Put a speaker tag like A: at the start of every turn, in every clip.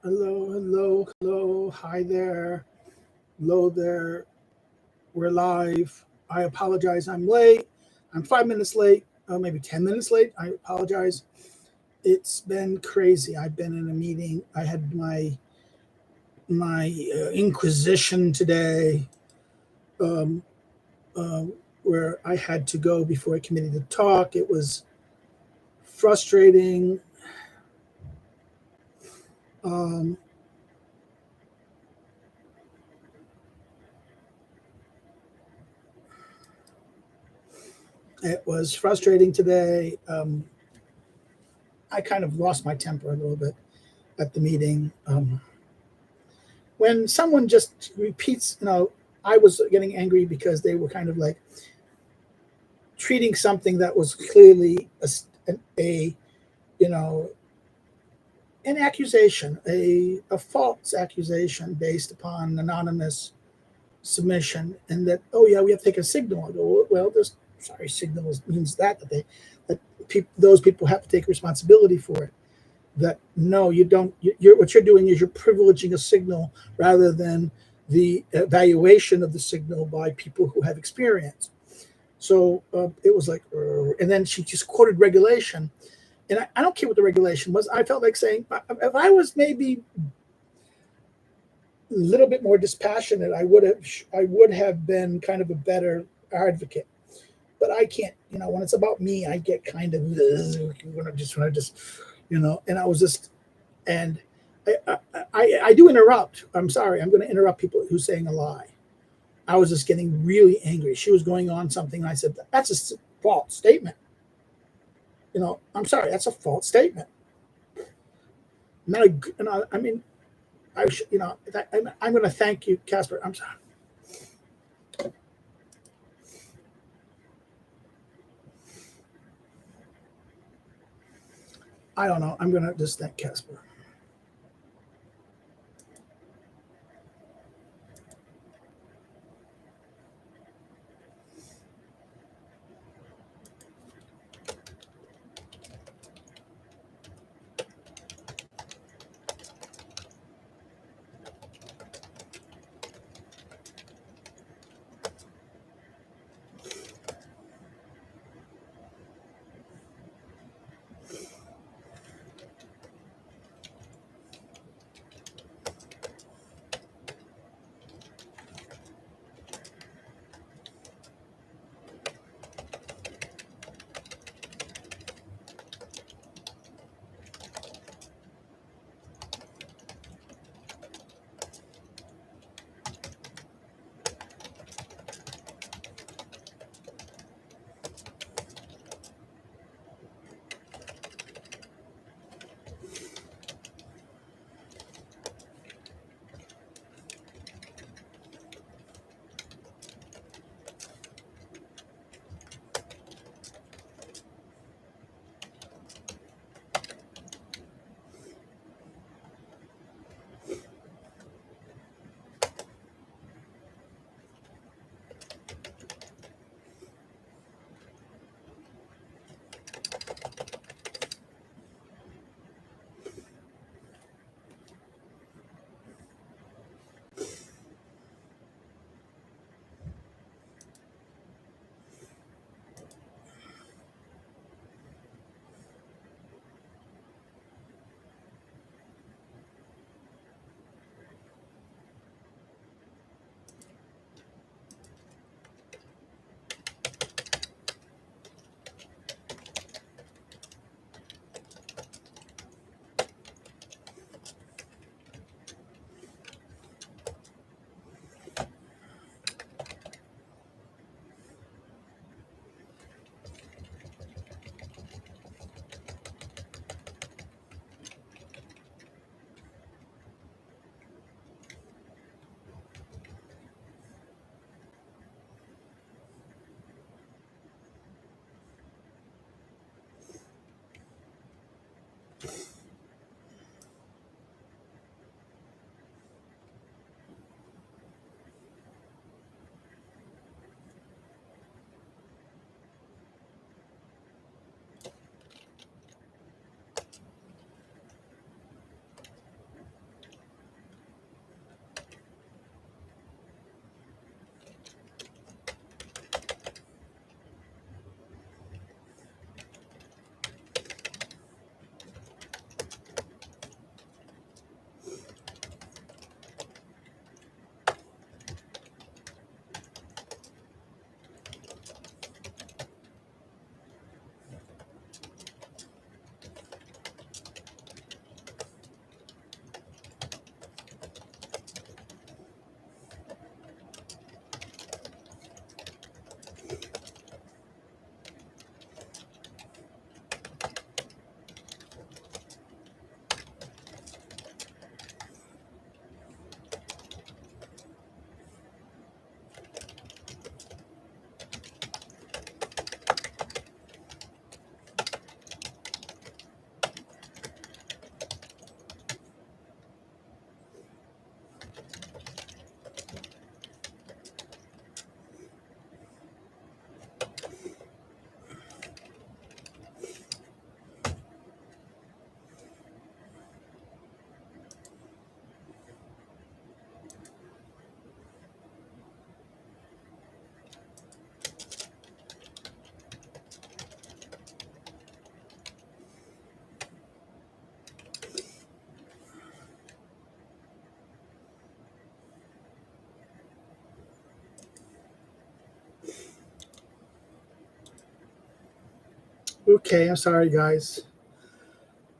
A: Hello, hello, hello. Hi there. Hello there. We're live. I apologize. I'm late. I'm 5 minutes late, maybe 10 minutes late. I apologize. It's been crazy. I've been in a meeting. I had my inquisition today, um, uh, where I had to go before a committee to talk. It was frustrating. Um, it was frustrating today. I kind of lost my temper a little bit at the meeting. When someone just repeats, I was getting angry because they were kind of like treating something that was clearly a you know, an accusation, a false accusation based upon anonymous submission, and that, oh yeah, we have to take a signal. I go, well, this sorry, signal means that those people have to take responsibility for it. That no, you don't. What you're doing is you're privileging a signal rather than the evaluation of the signal by people who have experience. So it was like, and then she just quoted regulation, and I don't care what the regulation was. I felt like saying, if I was maybe a little bit more dispassionate, I would have been kind of a better advocate. But I can't, when it's about me, I get kind of when I just, and I was just, and I do interrupt. I'm sorry. I'm going to interrupt people who's saying a lie. I was just getting really angry. She was going on something, and I said, "That's a false statement." I'm sorry. That's a false statement. Not a, I mean, I should, I'm going to thank you, Casper. I'm sorry. I don't know. I'm going to just thank Casper. Okay, I'm sorry, guys.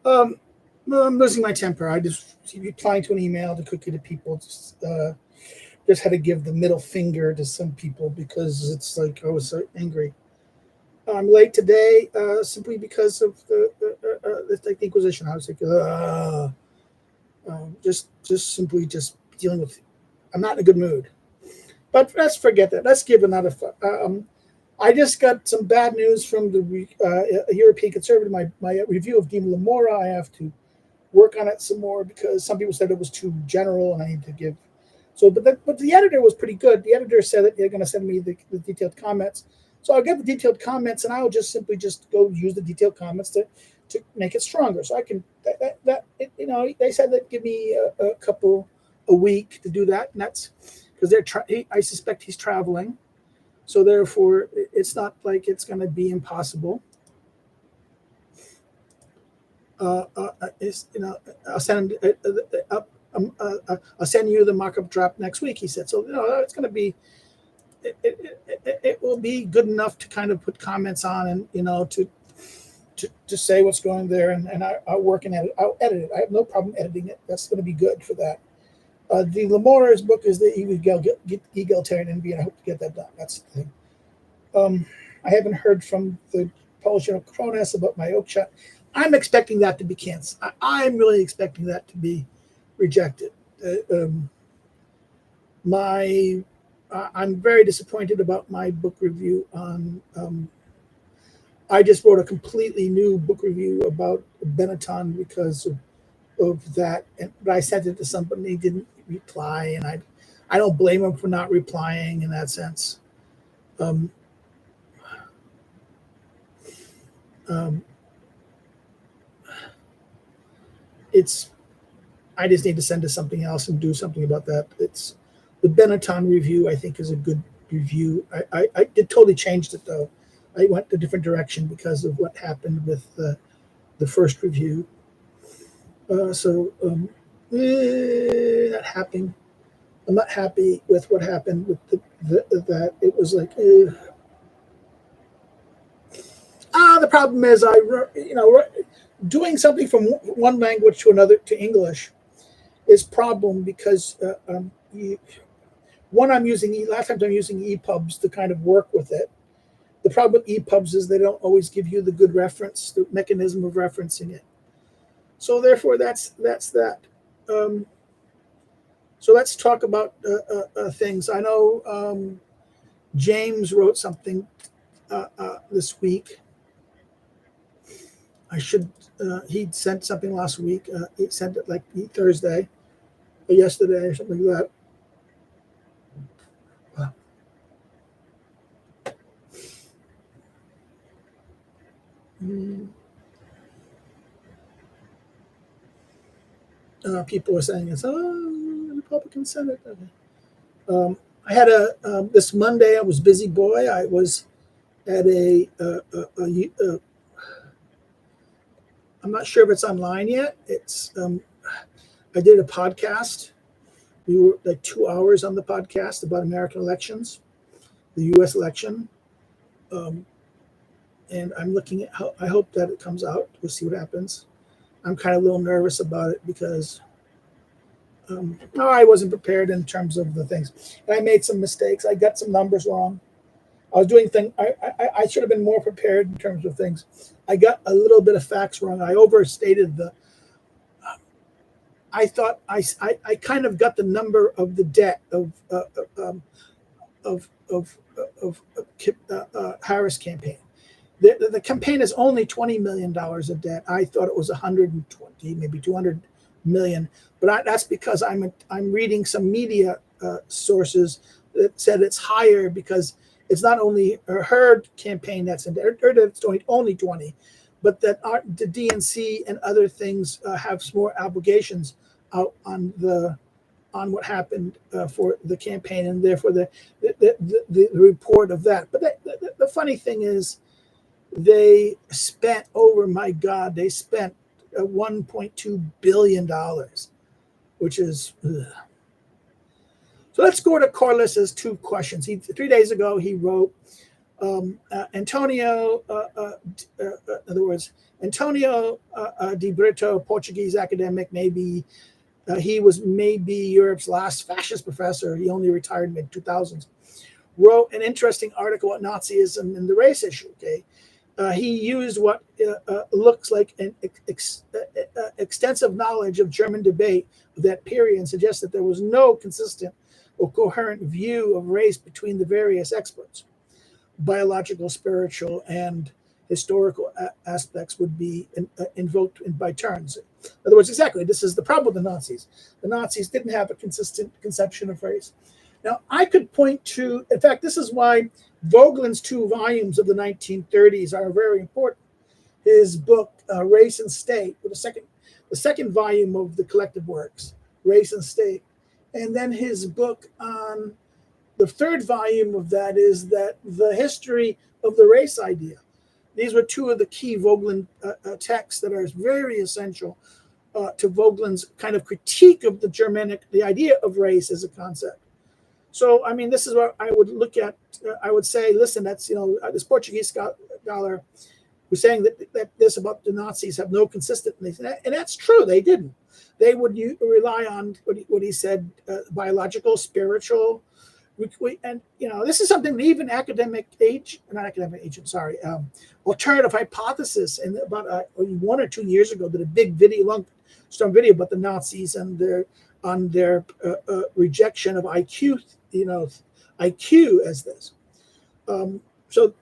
A: Well, I'm losing my temper. I just replying to an email to quickly to people. Just had to give the middle finger to some people because it's like I was so angry. I'm late today simply because of the Inquisition. I was like, just simply just dealing with. I'm not in a good mood. But let's forget that. Let's give another. I just got some bad news from the European Conservative. My review of Dima Lamora. I have to work on it some more because some people said it was too general, and I need to give. So, but the editor was pretty good. The editor said that they're going to send me the detailed comments. So I'll get the detailed comments, and I'll just simply just go use the detailed comments to make it stronger. So I can they said that give me a week to do that, and that's because I suspect he's traveling. So therefore, it's not like it's going to be impossible. I'll send I'll send you the mock-up draft next week. He said, so it's going to be. It will be good enough to kind of put comments on and to say what's going there, and I'll work and edit. I'll edit it. I have no problem editing it. That's going to be good for that. The Lamora's book is the Egalitarian Envy, and I hope to get that done. That's the thing. I haven't heard from the publisher of Cronus about my Oakshot. I'm expecting that to be canceled. I'm really expecting that to be rejected. I'm very disappointed about my book review on. I just wrote a completely new book review about Baton because of that, but I sent it to somebody. He didn't reply, and I don't blame him for not replying in that sense. I just need to send to something else and do something about that. It's the Baton review. I think is a good review. I it totally changed it though. I went a different direction because of what happened with the first review. Not happy. I'm not happy with what happened with that. It was like, the problem is doing something from one language to another to English is problem because I'm using last time I'm using EPUBs to kind of work with it. The problem with EPUBs is they don't always give you the good reference, the mechanism of referencing it. So therefore, that's that. So let's talk about things. I know James wrote something this week. He'd sent something last week. He sent it like Thursday or yesterday or something like that. People were saying it's Republican Senate. Okay. I had this Monday. I was busy boy. I was at I'm not sure if it's online yet. It's I did a podcast. We were like 2 hours on the podcast about American elections, the U.S. election. And I'm looking at how I hope that it comes out. We'll see what happens. I'm kind of a little nervous about it because I wasn't prepared in terms of the things. And I made some mistakes. I got some numbers wrong. I was doing things. I should have been more prepared in terms of things. I got a little bit of facts wrong. I overstated the. I thought I kind of got the number of the debt of Harris campaign. The campaign is only $20 million of debt. I thought it was 120, maybe 200 million. But that's because I'm reading some media sources that said it's higher because it's not only her campaign that's in there, it's only 20, but that the DNC and other things have more obligations out on what happened for the campaign, and therefore the report of that. But the funny thing is, they spent they spent $1.2 billion, which is ugh. So let's go to Corliss's two questions. 3 days ago he wrote, Antonio, in other words, Antonio de Brito, Portuguese academic, maybe he was maybe Europe's last fascist professor. He only retired in mid 2000s. Wrote an interesting article on Nazism and the race issue. Okay, he used what looks like an extensive knowledge of German debate of that period and suggests that there was no consistent or coherent view of race between the various experts. Biological, spiritual, and historical aspects would be invoked by turns. In other words, exactly, this is the problem with the Nazis. The Nazis didn't have a consistent conception of race. Now, I could point to, in fact, this is why Vogelin's 2 volumes of the 1930s are very important. His book, Race and State, with the second volume of the collective works, Race and State, and then his book on the 3rd volume of that is that the history of the race idea. These were 2 of the key Vogelin texts that are very essential to Vogelin's kind of critique of the idea of race as a concept. So, I mean, this is what I would look at. I would say, listen, that's, this Portuguese scholar was saying that this about the Nazis have no consistency. And that's true. They didn't. They would rely on what he said, biological, spiritual. And, this is something that even alternative hypothesis. And about 1 or 2 years ago, did a big long video about the Nazis and their rejection of IQ, IQ as this. So,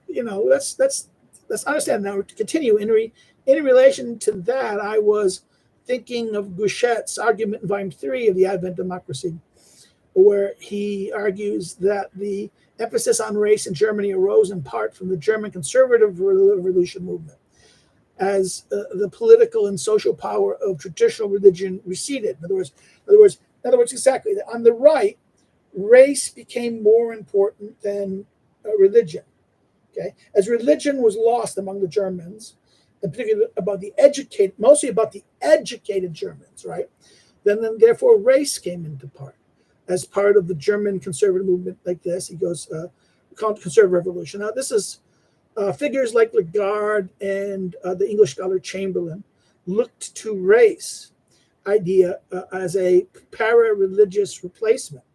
A: let's understand now. To continue in relation to that, I was thinking of Gouchet's argument in volume 3 of The Advent of Democracy, where he argues that the emphasis on race in Germany arose in part from the German conservative revolution movement, as the political and social power of traditional religion receded. In other words, exactly. On the right, race became more important than religion. Okay, as religion was lost among the Germans, and particularly mostly about the educated Germans, right? Then therefore, race came into part as part of the German conservative movement. Like this, he goes, called conservative revolution. Now, this is figures like Lagarde and the English scholar Chamberlain looked to race idea as a para-religious replacement.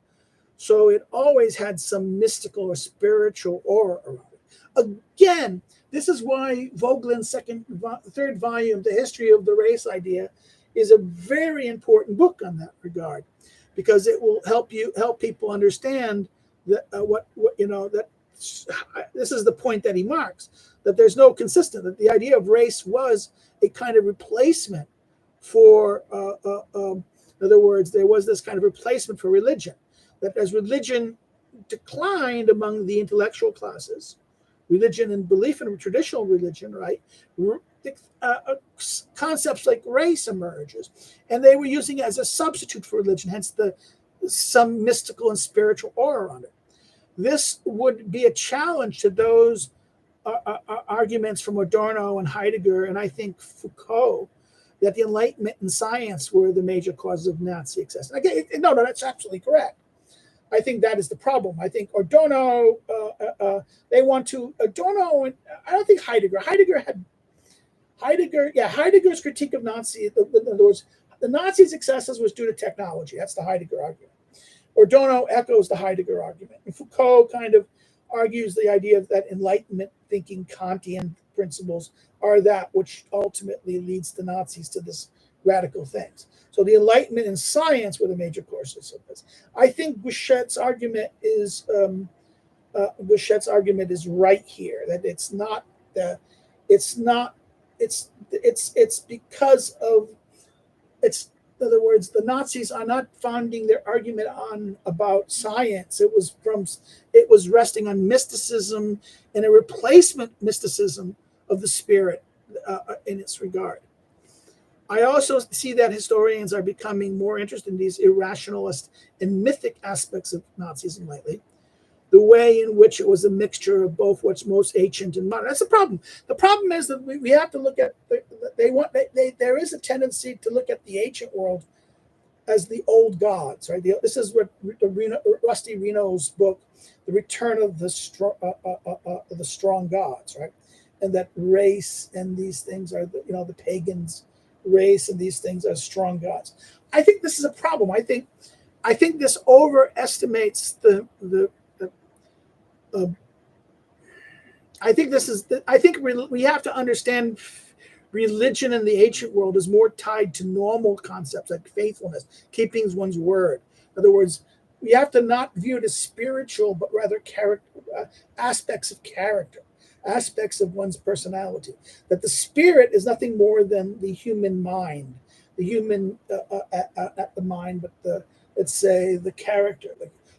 A: So it always had some mystical or spiritual aura around it. Again, this is why Vogelin's 3rd volume, The History of the Race Idea, is a very important book on that regard, because it will help people understand that that this is the point that he marks, that there's no consistent, that the idea of race was a kind of replacement for, in other words, there was this kind of replacement for religion, that as religion declined among the intellectual classes, religion and belief in traditional religion, right? Concepts like race emerges, and they were using it as a substitute for religion, hence some mystical and spiritual aura on it. This would be a challenge to those arguments from Adorno and Heidegger, and I think Foucault, that the Enlightenment and science were the major causes of Nazi success. Again, no, that's absolutely correct. I think that is the problem. I think Adorno's critique of Nazi, in other words, the Nazi successes was due to technology. That's the Heidegger argument. Adorno echoes the Heidegger argument. And Foucault kind of argues the idea that Enlightenment thinking Kantian principles are that which ultimately leads the Nazis to this radical things. So the Enlightenment and science were the major courses of this. I think Gouchet's argument is right here, that it's because of it's. In other words, the Nazis are not founding their argument about science. It was resting on mysticism and a replacement mysticism of the spirit in its regard. I also see that historians are becoming more interested in these irrationalist and mythic aspects of Nazism lately. The way in which it was a mixture of both what's most ancient and modern. That's the problem. The problem is that we have to look at there is a tendency to look at the ancient world as the old gods, right? This is what Rusty Reno's book, The Return of the Strong Gods, right? And that race and these things are the pagans' race, and these things are strong gods. I think this is a problem. I think this overestimates the I think we have to understand religion in the ancient world is more tied to normal concepts like faithfulness, keeping one's word. In other words, we have to not view it as spiritual, but rather aspects of character, aspects of one's personality. That the spirit is nothing more than the human mind, the human, not the mind, but let's say the character,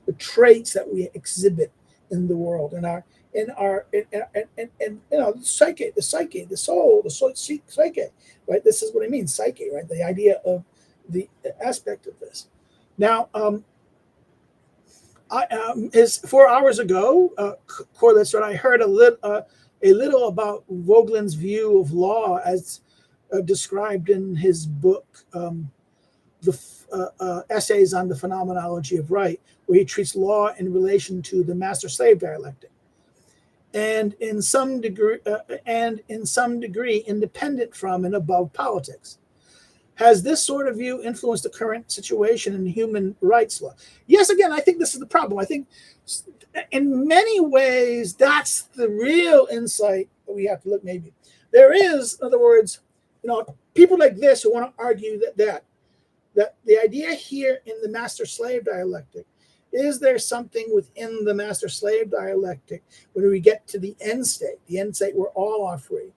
A: the traits that we exhibit in the world, the psyche, the soul, psyche, right? This is what I mean, psyche, right? The idea of the aspect of this. Now, is 4 hours ago, Corliss, when I heard a little about Voglin's view of law as described in his book, the Essays on the Phenomenology of Right, where he treats law in relation to the master-slave dialectic, and in some degree, independent from and above politics. Has this sort of view influenced the current situation in human rights law? Yes, again, I think this is the problem. I think in many ways, that's the real insight that we have to look maybe. There is, in other words, people like this who want to argue that the idea here in the master-slave dialectic, is there something within the master-slave dialectic when we get to the end state where all are free?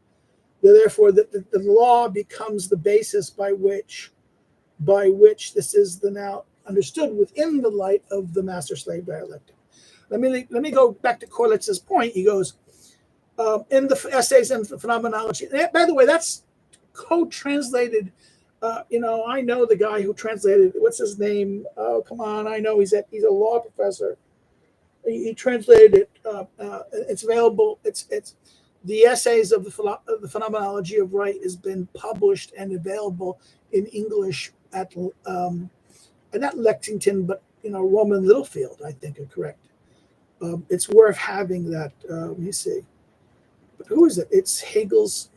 A: Therefore, the law becomes the basis by which this is now understood within the light of the master-slave dialectic. Let me go back to Corlitz's point. He goes, in the Essays on Phenomenology. By the way, that's co-translated. I know the guy who translated. What's his name? Oh, come on! I know he's a law professor. He translated it. It's available. It's the Essays of the Phenomenology of Right has been published and available in English at not Lexington, but Rowman Littlefield, I think are correct. It's worth having that. Let me see. But who is it? It's Hegel's.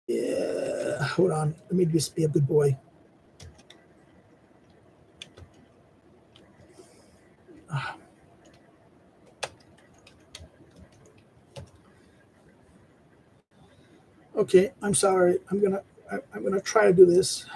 A: Yeah, hold on. Let me just be a good boy. Okay, I'm sorry. I'm gonna try to do this.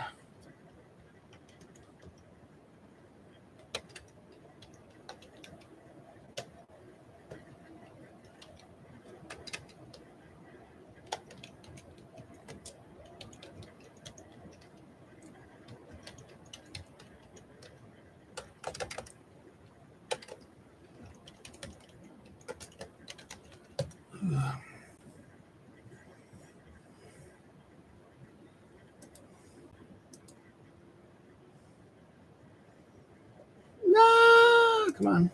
A: No, come on.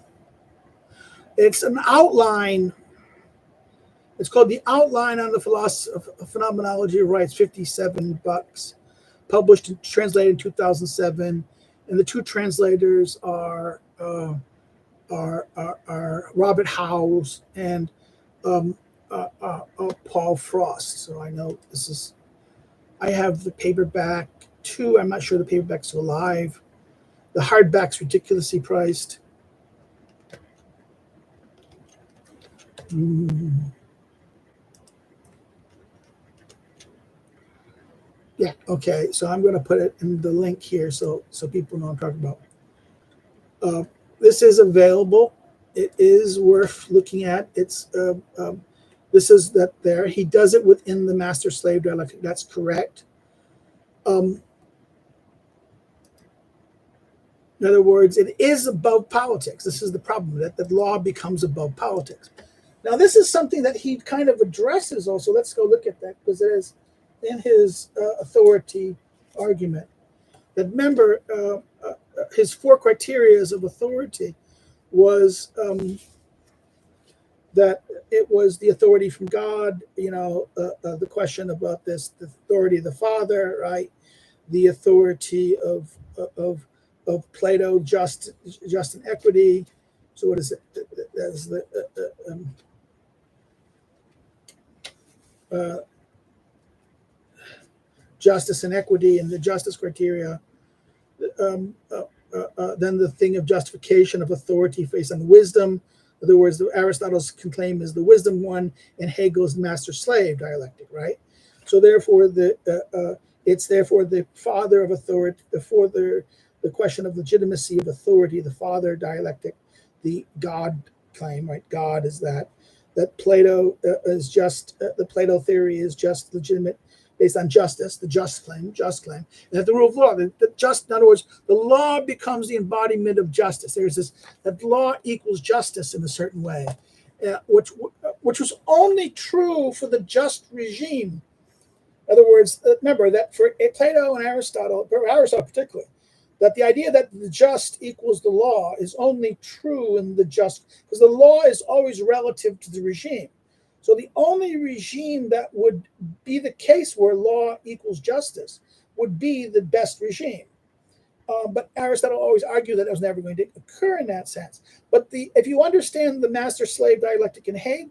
A: It's an outline. It's called The Outline on the Phenomenology of Rights, $57, published and translated in 2007. And the two translators are Robert Howes and Paul Frost. So I know this is. I have the paperback too. I'm not sure the paperback's still alive. The hardback's ridiculously priced. Yeah, okay. So I'm going to put it in the link here so people know what I'm talking about. This is available. It is worth looking at. It's this is that there. He does it within the master-slave dialectic. That's correct. In other words, it is above politics. This is the problem, that the law becomes above politics. Now, this is something that he kind of addresses also. Let's go look at that, because it is in his authority argument. That remember, his 4 criteria of authority was that it was the authority from God, the question about this, the authority of the Father, right? The authority of Plato, just and equity. So what is it? That's the justice and equity and the justice criteria. Then the thing of justification of authority based on wisdom. In other words, Aristotle's claim is the wisdom one, and Hegel's master-slave dialectic, right? So therefore, it's therefore the father of authority, the question of legitimacy of authority, the father dialectic, the God claim, right? God is that Plato is just, the Plato theory is just legitimate based on justice, the just claim, and that the rule of law, the just, in other words, the law becomes the embodiment of justice. There's this, that law equals justice in a certain way, which was only true for the just regime. In other words, remember that for Plato and Aristotle particularly, that the idea that the just equals the law is only true in the just, because the law is always relative to the regime. So the only regime that would be the case where law equals justice would be the best regime. But Aristotle always argued that it was never going to occur in that sense. But if you understand the master-slave dialectic in Hegel,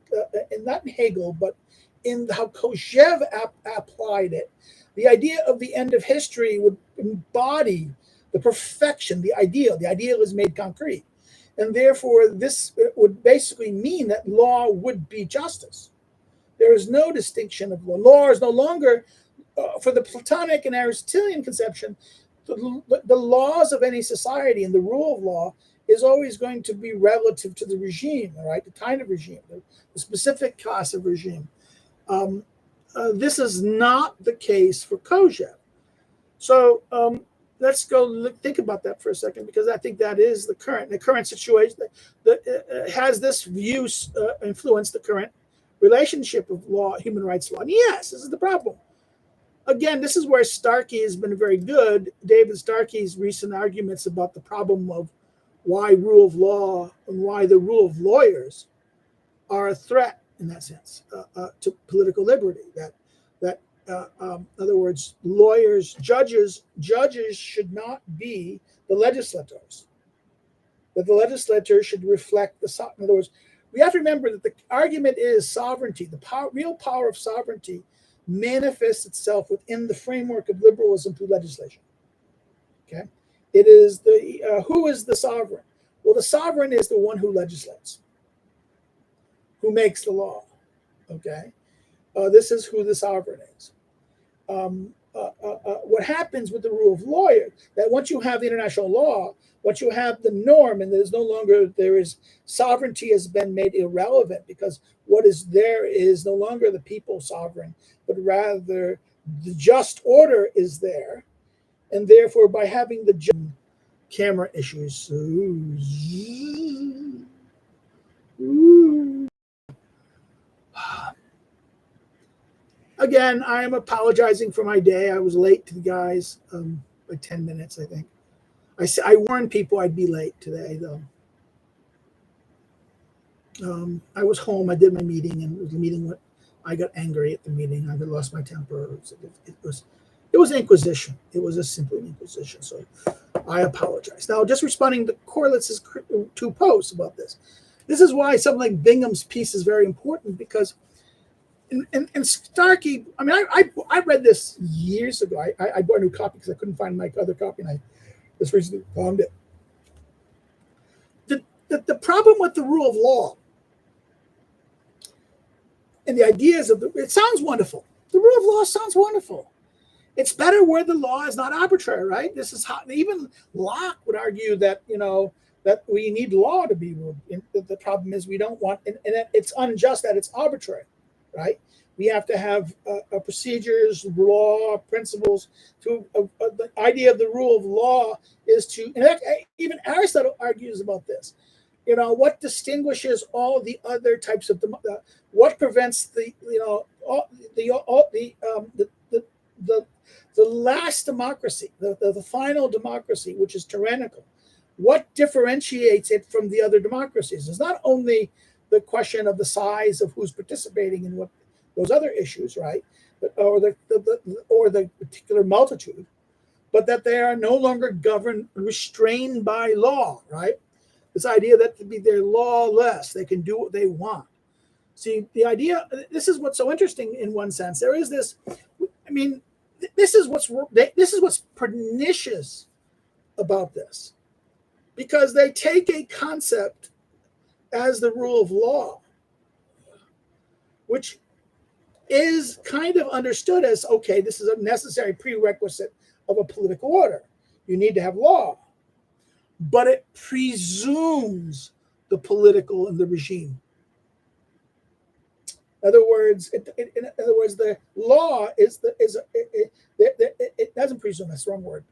A: not in Hegel, but in how Kojève applied it, the idea of the end of history would embody the perfection, the ideal. The ideal is made concrete. And therefore, this would basically mean that law would be justice. There is no distinction of law. Law is no longer, for the Platonic and Aristotelian conception, the laws of any society and the rule of law is always going to be relative to the regime, right? The kind of regime, the specific class of regime. This is not the case for Kojève. So let's go think about that for a second, because I think that is the current situation that has this view influenced the current relationship of law, human rights law. And yes, this is the problem. Again, this is where Starkey has been very good. David Starkey's recent arguments about the problem of why rule of law and why the rule of lawyers are a threat in that sense to political liberty. In other words, lawyers, judges should not be the legislators. That the legislature should reflect the. In other words, we have to remember that the argument is sovereignty. The real power of sovereignty manifests itself within the framework of liberalism through legislation. Okay, it is who is the sovereign? Well, the sovereign is the one who legislates, who makes the law. Okay, this is who the sovereign is. What happens with the rule of law, that once you have the international law, once you have the norm, and there is sovereignty has been made irrelevant, because what is there is no longer the people sovereign, but rather the just order is there, and therefore by having the camera issues. Again, I am apologizing for my day. I was late to the guys, by 10 minutes, I think. I warned people I'd be late today, though. I was home. I did my meeting, and it was a meeting. I got angry at the meeting. I lost my temper. It was inquisition. It was a simple inquisition. So I apologize. Now, just responding to Corlitz's 2 posts about this. This is why something like Bingham's piece is very important, because and Starkey, I mean, I read this years ago. I bought a new copy because I couldn't find my other copy, and I just recently found it. The problem with the rule of law and the ideas of it sounds wonderful. The rule of law sounds wonderful. It's better where the law is not arbitrary, right? This is how even Locke would argue that that we need law to be ruled. The problem is we don't want, and it's unjust that it's arbitrary. Right, we have to have procedures, law, principles. The idea of the rule of law is to. In fact, even Aristotle argues about this. What distinguishes all the other types of what prevents the last democracy, the final democracy, which is tyrannical. What differentiates it from the other democracies is not only the question of the size of who's participating in what those other issues, right? Or the particular multitude, but that they are no longer governed, restrained by law, right? This idea that they're lawless, they can do what they want. See, the idea, this is what's so interesting in one sense. There is this, I mean, this is what's pernicious about this, because they take a concept as the rule of law, which is kind of understood as, okay, this is a necessary prerequisite of a political order. You need to have law, but it presumes the political and the regime. In other words, the law it doesn't presume. That's the wrong word.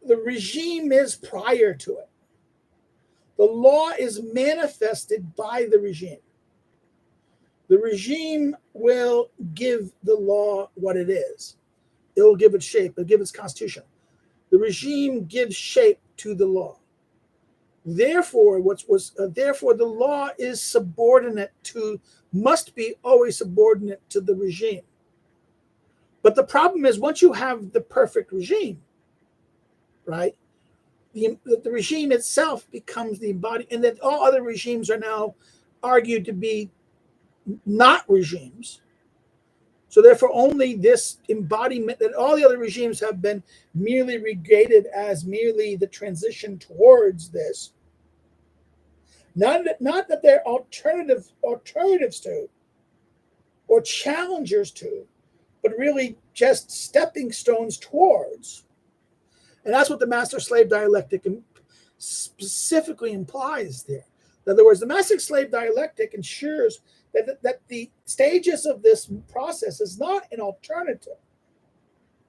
A: The regime is prior to it. The law is manifested by the regime. The regime will give the law what it is. It will give it shape. It'll give its constitution. The regime gives shape to the law. Therefore, therefore the law is subordinate to, must be always subordinate to the regime. But the problem is, once you have the perfect regime, right, the regime itself becomes the embodiment, and that all other regimes are now argued to be not regimes. So therefore, only this embodiment, that all the other regimes have been merely regarded as merely the transition towards this. Not that they're alternatives to, or challengers to, but really just stepping stones towards. And that's what the master-slave dialectic specifically implies there. In other words, the master-slave dialectic ensures that the stages of this process is not an alternative,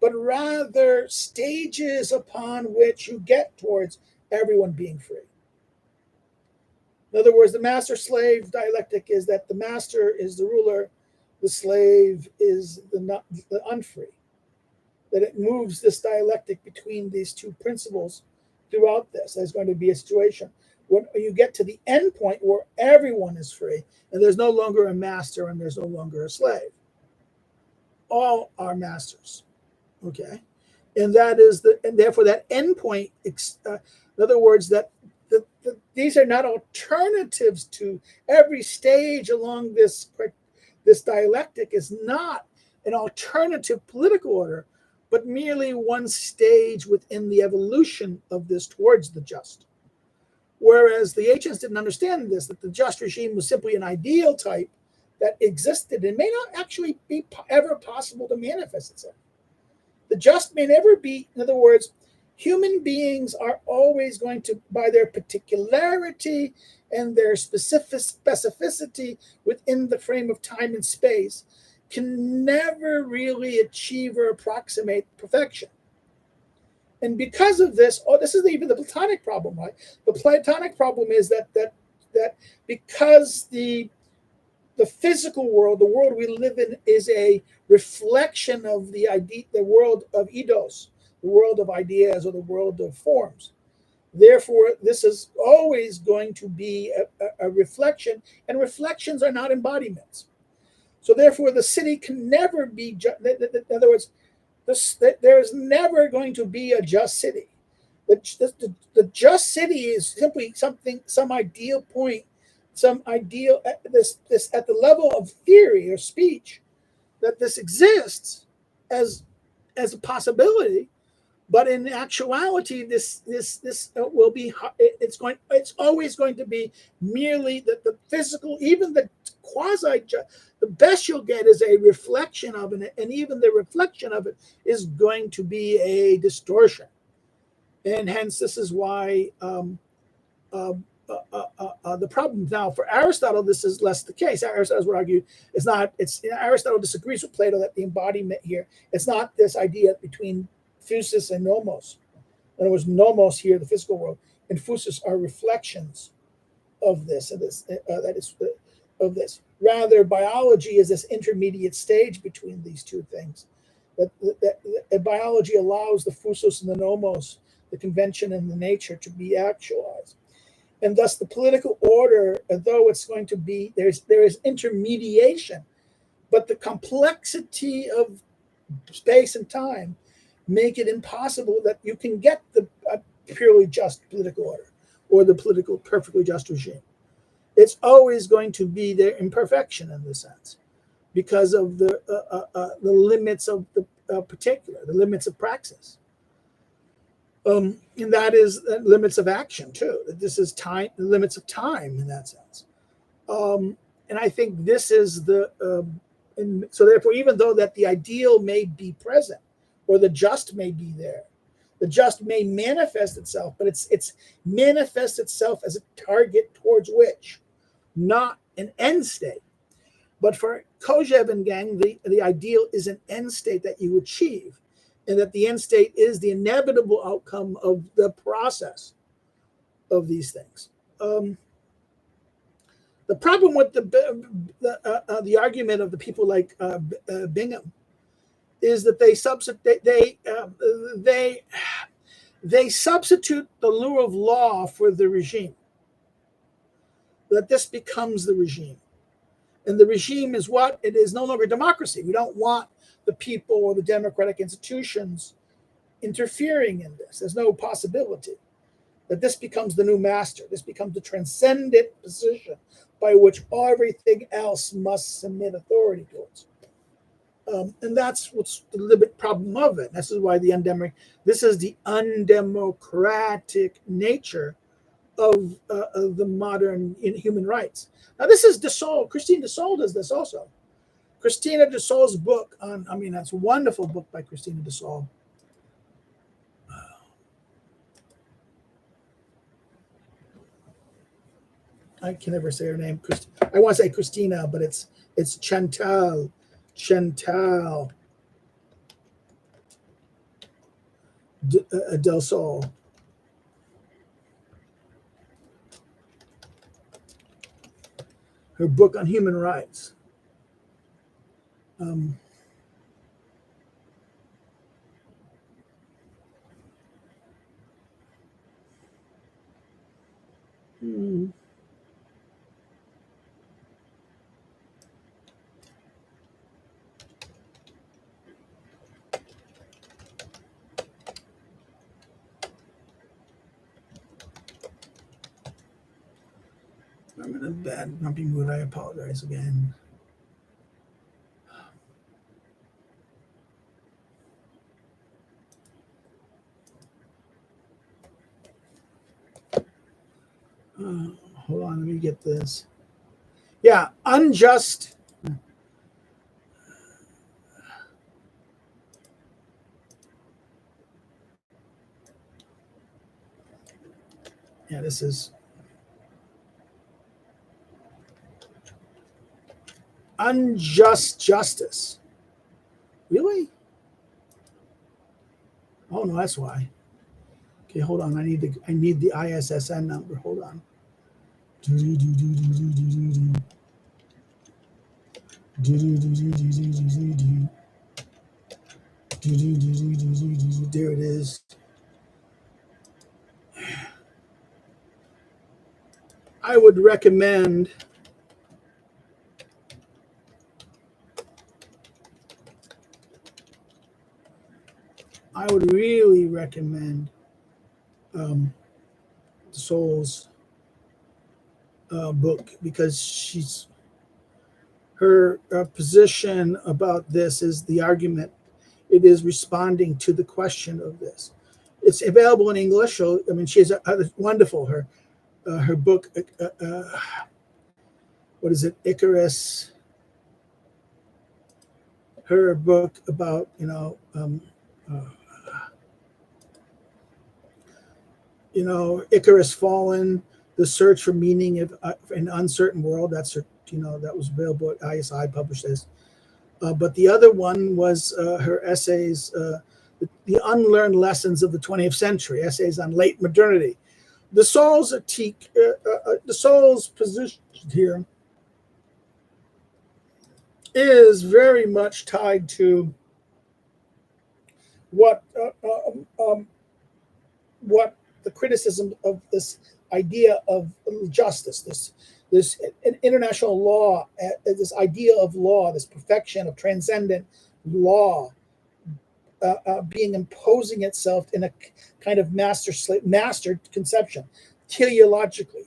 A: but rather stages upon which you get towards everyone being free. In other words, the master-slave dialectic is that the master is the ruler, the slave is the unfree. That it moves this dialectic between these two principles throughout this. There's going to be a situation when you get to the end point where everyone is free and there's no longer a master and there's no longer a slave. All are masters, okay? And that is and therefore that end point, in other words, that these are not alternatives to every stage along this dialectic is not an alternative political order, but merely one stage within the evolution of this towards the just. Whereas the ancients didn't understand this, that the just regime was simply an ideal type that existed and may not actually be ever possible to manifest itself. The just may never be, in other words, human beings are always going to, by their particularity and their specificity within the frame of time and space, can never really achieve or approximate perfection. And because of this, this is even the Platonic problem, right? The Platonic problem is that because the physical world, the world we live in, is a reflection of the world of eidos, the world of ideas or the world of forms. Therefore, this is always going to be a reflection, and reflections are not embodiments. So therefore, the city can never be, in other words, there's never going to be a just city. The just city is simply some ideal point, some ideal, this at the level of theory or speech, that this exists as a possibility. But in actuality, this will be, it's always going to be merely the physical, even the quasi, the best you'll get is a reflection of it, and even the reflection of it is going to be a distortion. And hence, this is why the problem now for Aristotle, this is less the case. Aristotle would argue Aristotle disagrees with Plato that the embodiment here, it's not this idea between physis and nomos. In other words, nomos here, the physical world, and physis are reflections of this, of this. Rather, biology is this intermediate stage between these two things. That biology allows the physis and the nomos, the convention and the nature, to be actualized. And thus the political order, though it's going to be, there is intermediation, but the complexity of space and time make it impossible that you can get the purely just political order or the political perfectly just regime. It's always going to be their imperfection in this sense because of the limits of the particular, the limits of praxis. And that is limits of action too. This is time, the limits of time in that sense. And I think this is and so therefore, even though that the ideal may be present or the just may be there, the just may manifest itself, but it's manifests itself as a target towards which, not an end state. But for Kojève and gang, the ideal is an end state that you achieve, and that the end state is the inevitable outcome of the process of these things. The problem with the argument of the people like Bingham is that they substitute the rule of law for the regime. That this becomes the regime. And the regime is what? It is no longer democracy. We don't want the people or the democratic institutions interfering in this. There's no possibility that this becomes the new master. This becomes the transcendent position by which everything else must submit authority towards. And that's what's the limit problem of it. This is why this is the undemocratic nature of the modern human rights. Now, this is de Saulles. Christine de Saulles does this also. Christina de Saulles' book that's a wonderful book by Christina de Saulles. I can never say her name. I want to say Christina, but it's Chantal del Sol. Her book on human rights. I'm in a bad grumpy mood. I apologize again. Hold on, let me get this. Yeah, unjust. Yeah, this is unjust justice. Really? Oh no, that's why. Okay, hold on. I need the ISSN number. Hold on. There it is. I would recommend really recommend Saulles' book, because her position about this is the argument. It is responding to the question of this. It's available in English. So, she has a wonderful, her book, what is it, Icarus? Her book about, Icarus Fallen, the search for meaning in an uncertain world. That's her, that was available at ISI, published this. But the other one was her essays, The Unlearned Lessons of the 20th Century, essays on late modernity. The Saulles' position here is very much tied to what the criticism of this idea of justice, this international law, this idea of law, this perfection of transcendent law, being imposing itself in a kind of mastered conception, teleologically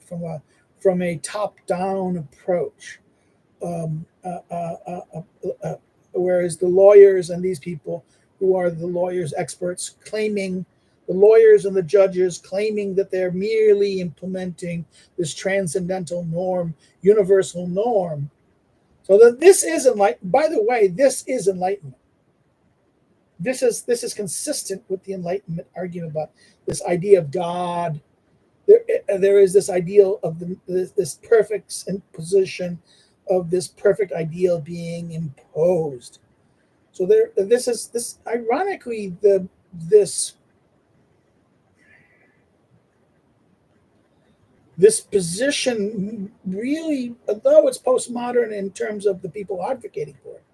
A: from a top-down approach. Whereas the lawyers and these people who are the lawyers experts claiming, the lawyers and the judges claiming that they're merely implementing this transcendental norm, universal norm. So that this is enlightenment. By the way, this is enlightenment. This is consistent with the Enlightenment argument about this idea of God. There is this ideal of this perfect imposition of this perfect ideal being imposed. So this ironically this position really, although it's postmodern in terms of the people advocating for it,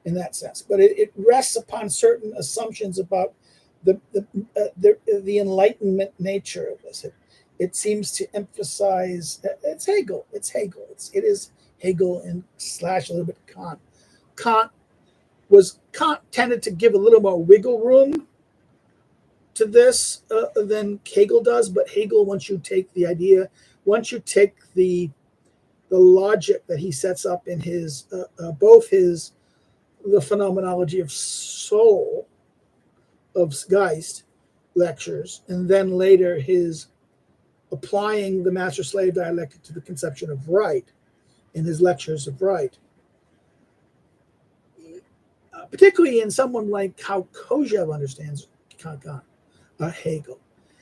A: in that sense, but it rests upon certain assumptions about the Enlightenment nature of this. It seems to emphasize it's Hegel. It is Hegel and / a little bit Kant. Kant tended to give a little more wiggle room to this than Hegel does, but Hegel, once you take the logic that he sets up in his the phenomenology of soul, of Geist lectures, and then later his applying the master-slave dialectic to the conception of right in his lectures of right, particularly in someone like how Kojève understands Hegel.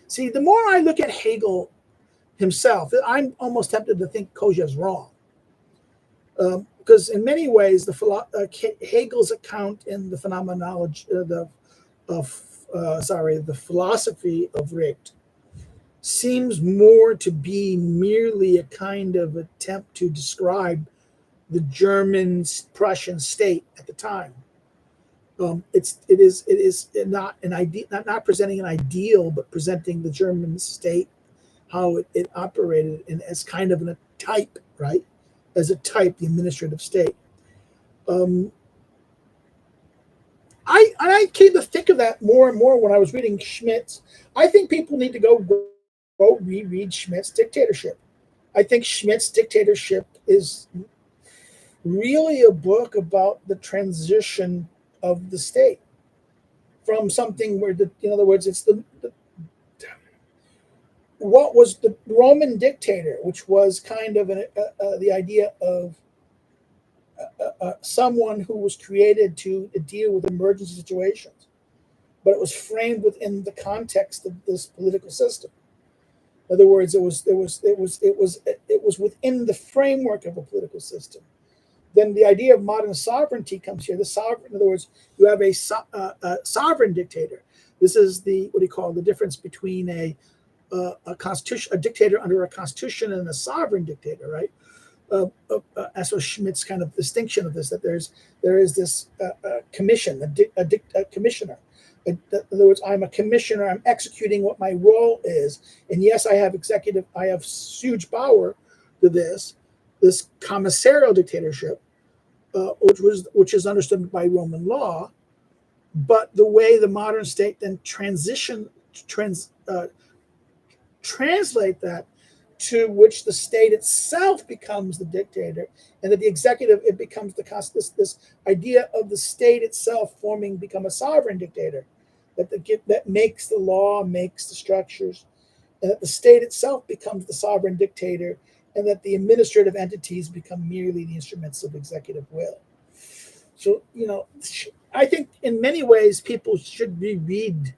A: See, the more I look at Hegel himself, I'm almost tempted to think Kojève's wrong. Because in many ways, Hegel's account in the phenomenology, the philosophy of Recht, seems more to be merely a kind of attempt to describe the German Prussian state at the time. It is not an idea, not presenting an ideal, but presenting the German state, how it operated, and as kind of a type, right? As a type, the administrative state. I came to think of that more and more when I was reading Schmidt's. I think people need to go reread Schmidt's Dictatorship. I think Schmidt's Dictatorship is really a book about the transition of the state from something where, in other words, it's what was the Roman dictator, which was kind of the idea of someone who was created to deal with emergency situations, but it was framed within the context of this political system. In other words, it was within the framework of a political system. Then the idea of modern sovereignty comes here. The sovereign, in other words, you have a sovereign dictator. This is the difference between a constitution, a dictator under a constitution, and a sovereign dictator, right? As so Schmidt's kind of distinction of this, that there is this commission, a commissioner. In other words, I'm a commissioner. I'm executing what my role is, and yes, I have huge power to this commissarial dictatorship, which is understood by Roman law, but the way the modern state then translate that, to which the state itself becomes the dictator, and that the executive, it becomes this idea of the state itself become a sovereign dictator, that makes the law, makes the structures, and that the state itself becomes the sovereign dictator, and that the administrative entities become merely the instruments of executive will. So, I think in many ways people should reread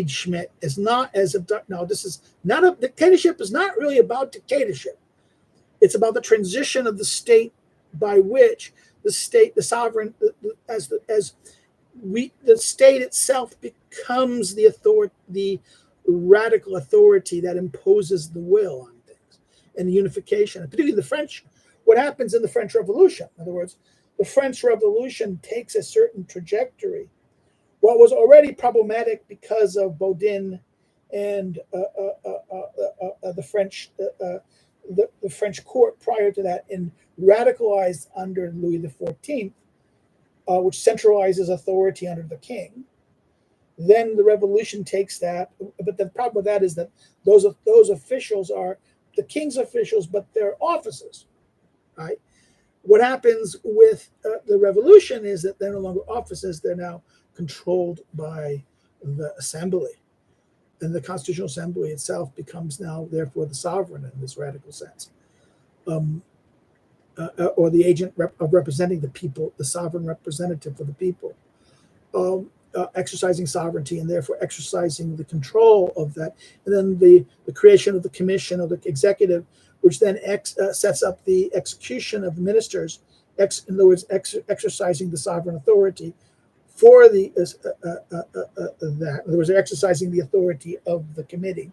A: Schmidt as not as a dictatorship is not really about dictatorship. It's about the transition of the state by which the state, the sovereign, the state itself becomes the authority, the radical authority that imposes the will on things, and the unification, and particularly the French. What happens in the French Revolution? In other words, the French Revolution takes a certain trajectory. What was already problematic because of Baudin and the French court prior to that, and radicalized under Louis XIV, which centralizes authority under the king. Then the revolution takes that, but the problem with that is that those officials are the king's officials, but they're offices, right? What happens with the revolution is that they're no longer offices; they're now controlled by the assembly, and the Constitutional Assembly itself becomes now, therefore, the sovereign in this radical sense, or the agent of representing the people, the sovereign representative for the people. Exercising sovereignty and therefore exercising the control of that. And then the creation of the commission of the executive, which then sets up the execution of the ministers, in other words, exercising the sovereign authority for the that. In other words, they're exercising the authority of the committee.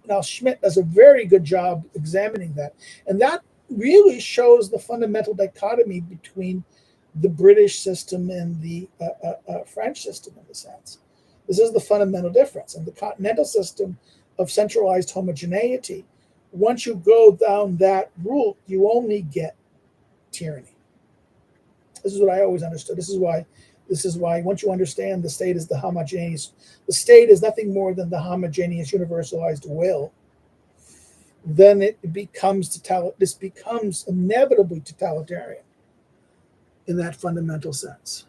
A: Now Schmidt does a very good job examining that, and that really shows the fundamental dichotomy between the British system and the French system in a sense. This is the fundamental difference. And the continental system of centralized homogeneity, once you go down that route, you only get tyranny. This is what I always understood. This is why once you understand the state is the state is nothing more than the homogeneous universalized will, then it becomes inevitably totalitarian in that fundamental sense.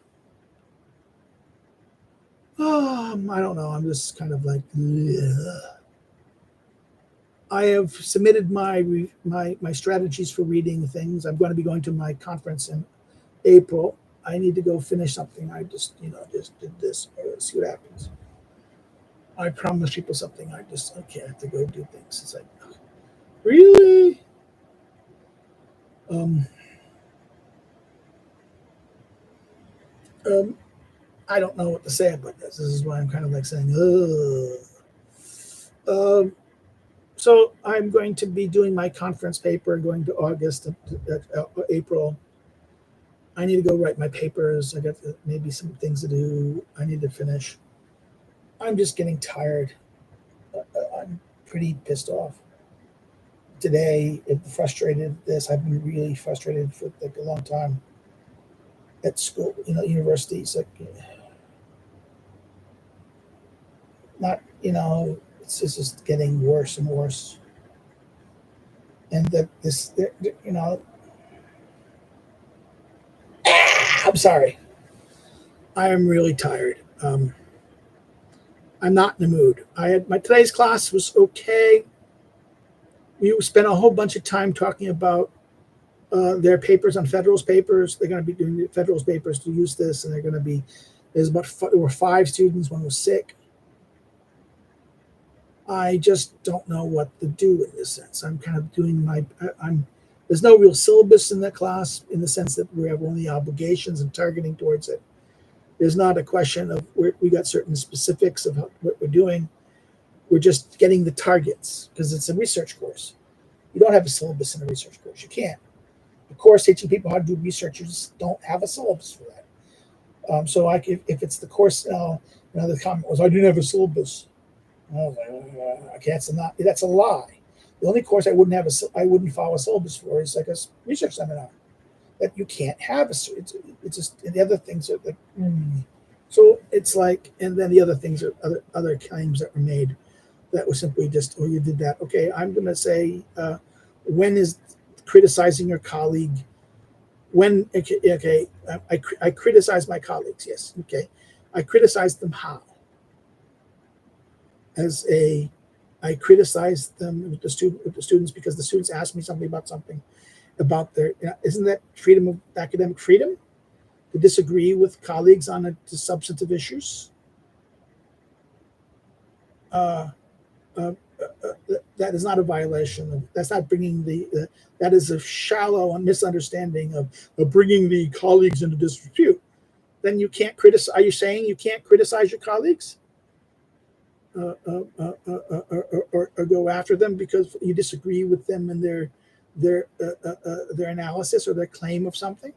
A: I don't know. I'm just kind of like, ugh. I have submitted my strategies for reading things. I'm going to be going to my conference in April. I need to go finish something. I just did this. See what happens. I promised people something. I have to go do things. It's like, really? I don't know what to say about this. This is why I'm kind of like saying, ugh. So I'm going to be doing my conference paper going to August, April. I need to go write my papers. I got maybe some things to do. I need to finish. I'm just getting tired. I'm pretty pissed off. Today, frustrated this. I've been really frustrated for like a long time at school, universities. Like, not, it's just getting worse and worse. And that I'm sorry. I am really tired. I'm not in the mood. Today's class was okay. We spent a whole bunch of time talking about their papers on Federalist papers. They're going to be doing the Federalist papers to use this, and there were 5 students. One was sick. I just don't know what to do in this sense. I'm kind of doing there's no real syllabus in that class in the sense that we have only obligations and targeting towards it. There's not a question of we got certain specifics of what we're doing. We're just getting the targets because it's a research course. You don't have a syllabus in a research course. You can't. A course teaching people how to do research, you just don't have a syllabus for that. So if it's the course, the comment was, I didn't have a syllabus. I was like, okay, that's a lie. The only course I wouldn't follow a syllabus for is like a research seminar that you can't have. It's just, and the other things are like, So it's like, and then the other things are other claims that were made that was simply just, you did that. Okay, I'm going to say, when is criticizing your colleague? When, okay, I criticize my colleagues. Yes, okay. I criticize them how? I criticize them with the students because the students ask me something about their, isn't that freedom of academic freedom to disagree with colleagues on the substantive issues? That is not a violation. That's not bringing that is a shallow misunderstanding of bringing the colleagues into disrepute. Then you can't criticize. Are you saying you can't criticize your colleagues? Or go after them because you disagree with them and their analysis or their claim of something?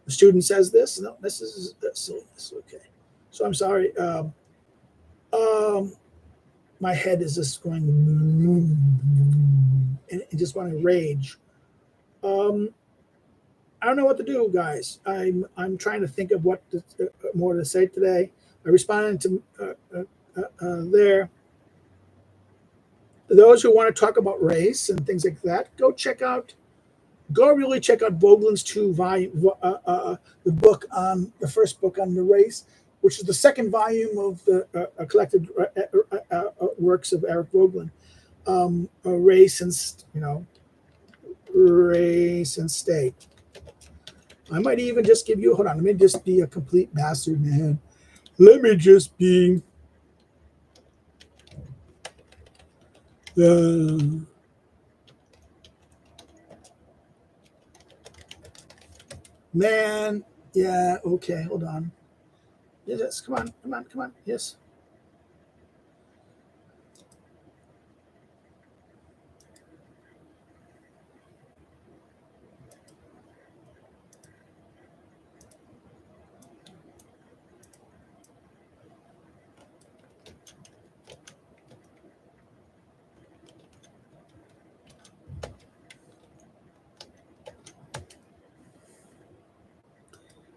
A: The student says this. No, this is silliness. Okay, so I'm sorry. My head is just going and just want to rage. I don't know what to do, guys. I'm trying to think of what more to say today. I responded to there. Those who want to talk about race and things like that, go really check out Vogelin's the book on the first book on the race, which is the second volume of the collected works of Eric Vogelin, race and race and state. I might even just give you. Hold on, let me just be a complete bastard, man. Let me just be. Man, yeah, okay, hold on. Yes, come on, yes.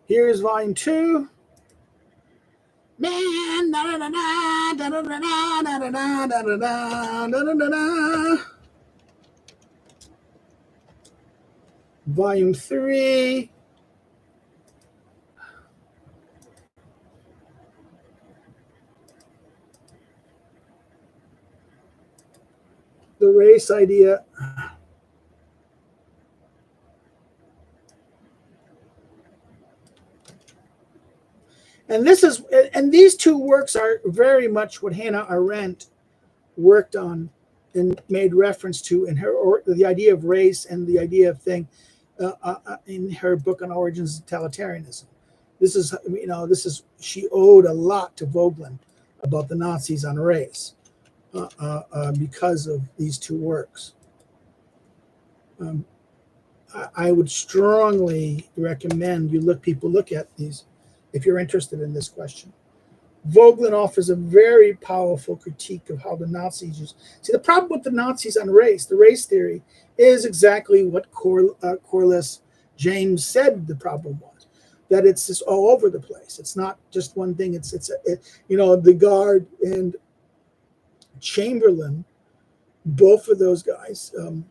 A: Here's volume 2. Man, volume 3. The race idea. And these two works are very much what Hannah Arendt worked on and made reference to in the idea of race and the idea of thing in her book on origins of totalitarianism. This is she owed a lot to Vogelin about the Nazis on race because of these two works. I would strongly recommend people look at these if you're interested in this question. Vogelin offers a very powerful critique of how the Nazis use. See, the problem with the Nazis on race, the race theory, is exactly what Corliss James said the problem was, that it's just all over the place. It's not just one thing. It's the Guard and Chamberlain, both of those guys. People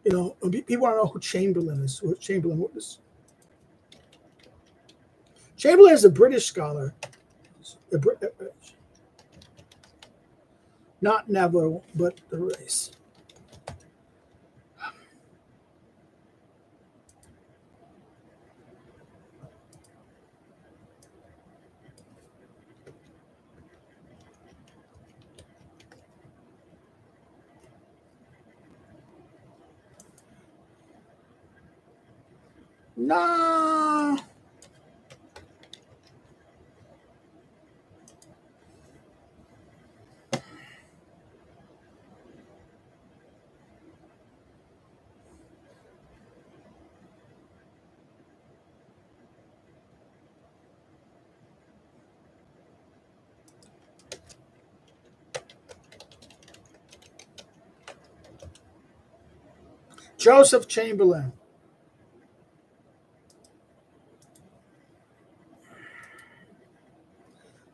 A: want to know who Chamberlain is. Who Chamberlain was. Chamberlain is a British scholar, not Neville, but the race. No. Joseph Chamberlain.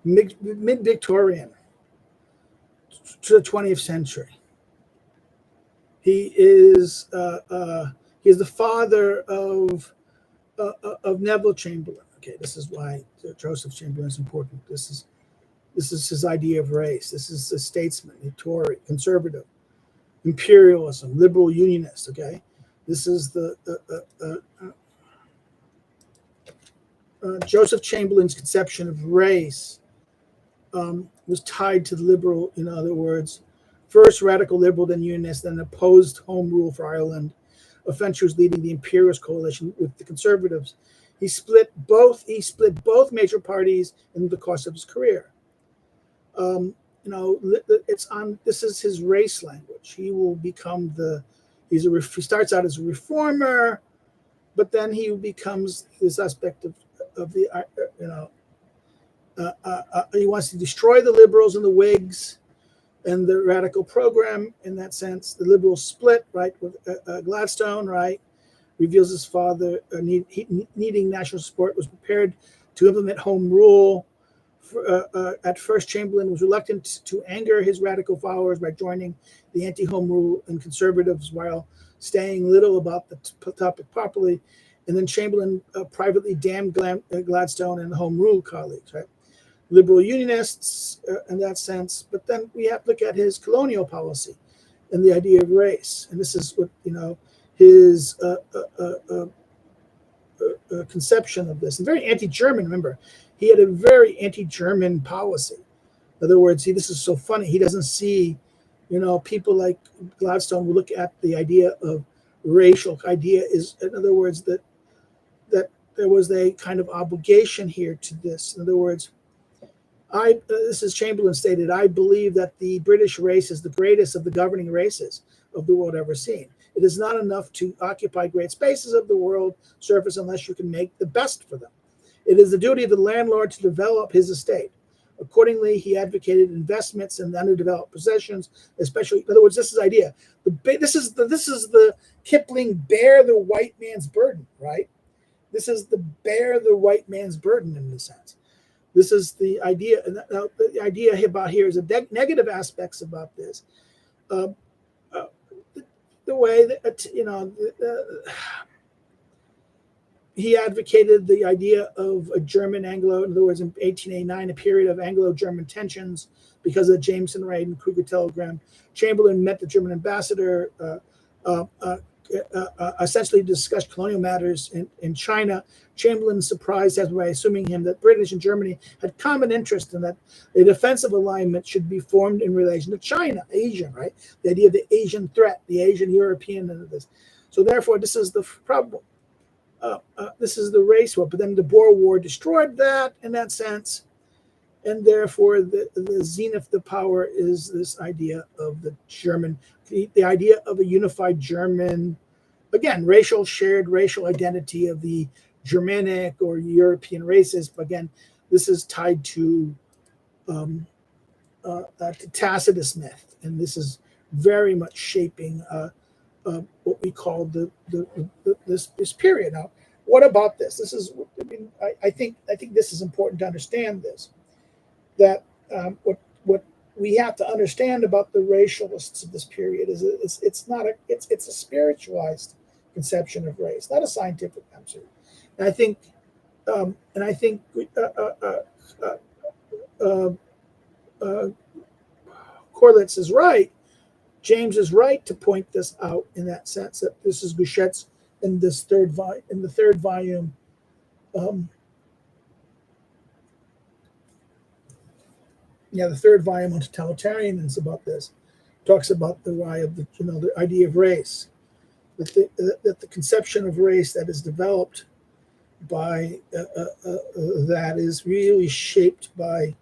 A: Mid-Victorian to the 20th century. He is the father of Neville Chamberlain. Okay, this is why Joseph Chamberlain is important. This is his idea of race. This is a statesman, a Tory, conservative, imperialism, liberal unionist. Okay, this is the Joseph Chamberlain's conception of race was tied to the liberal, in other words, first radical liberal, then unionist, then opposed home rule for Ireland. Offense leading the imperialist coalition with the conservatives. He split both major parties in the course of his career. This is his race language. He will become he starts out as a reformer, but then he becomes this aspect of the He wants to destroy the liberals and the Whigs and the radical program in that sense. The liberals split, right, with Gladstone, right, reveals his father needing national support, was prepared to implement home rule. At first, Chamberlain was reluctant to anger his radical followers by joining the anti-home rule and conservatives while staying little about the topic properly. And then Chamberlain privately damned Gladstone and the home rule colleagues, right? Liberal unionists in that sense. But then we have to look at his colonial policy and the idea of race. And this is what, his conception of this. And very anti-German, remember. He had a very anti-German policy. In other words, this is so funny. He doesn't see, people like Gladstone will look at the idea of racial idea is, in other words, that there was a kind of obligation here to this. In other words, this is Chamberlain stated, I believe that the British race is the greatest of the governing races of the world ever seen. It is not enough to occupy great spaces of the world surface unless you can make the best for them. It is the duty of the landlord to develop his estate. Accordingly, he advocated investments in underdeveloped possessions, especially, in other words, this is the idea. This is the Kipling bear the white man's burden, right? This is the bear the white man's burden in a sense. This is the idea. Now, the idea about here is the negative aspects about this. The way that, he advocated the idea of a German Anglo, in other words, in 1889, a period of Anglo-German tensions because of the Jameson raid and Kruger telegram. Chamberlain met the German ambassador, essentially discussed colonial matters in China. Chamberlain surprised us by assuming him that British and Germany had common interest in that a defensive alignment should be formed in relation to China, Asia, right? The idea of the Asian threat, the Asian European, and this. So therefore, this is the problem. This is the race war, but then the Boer War destroyed that in that sense, and therefore the zenith of the power is this idea of the German, the idea of a unified German, again, shared racial identity of the Germanic or European races. But again, this is tied to Tacitus myth, and this is very much shaping what we call this period. Now, what about this? This is, I think this is important to understand this. That what we have to understand about the racialists of this period is it's a spiritualized conception of race, not a scientific concept. And I think Corlitz is right. James is right to point this out in that sense that this is Gouchet's in this third volume. The third volume on totalitarianism about this talks about the rise of the idea of race, that the conception of race that is developed by that is really shaped by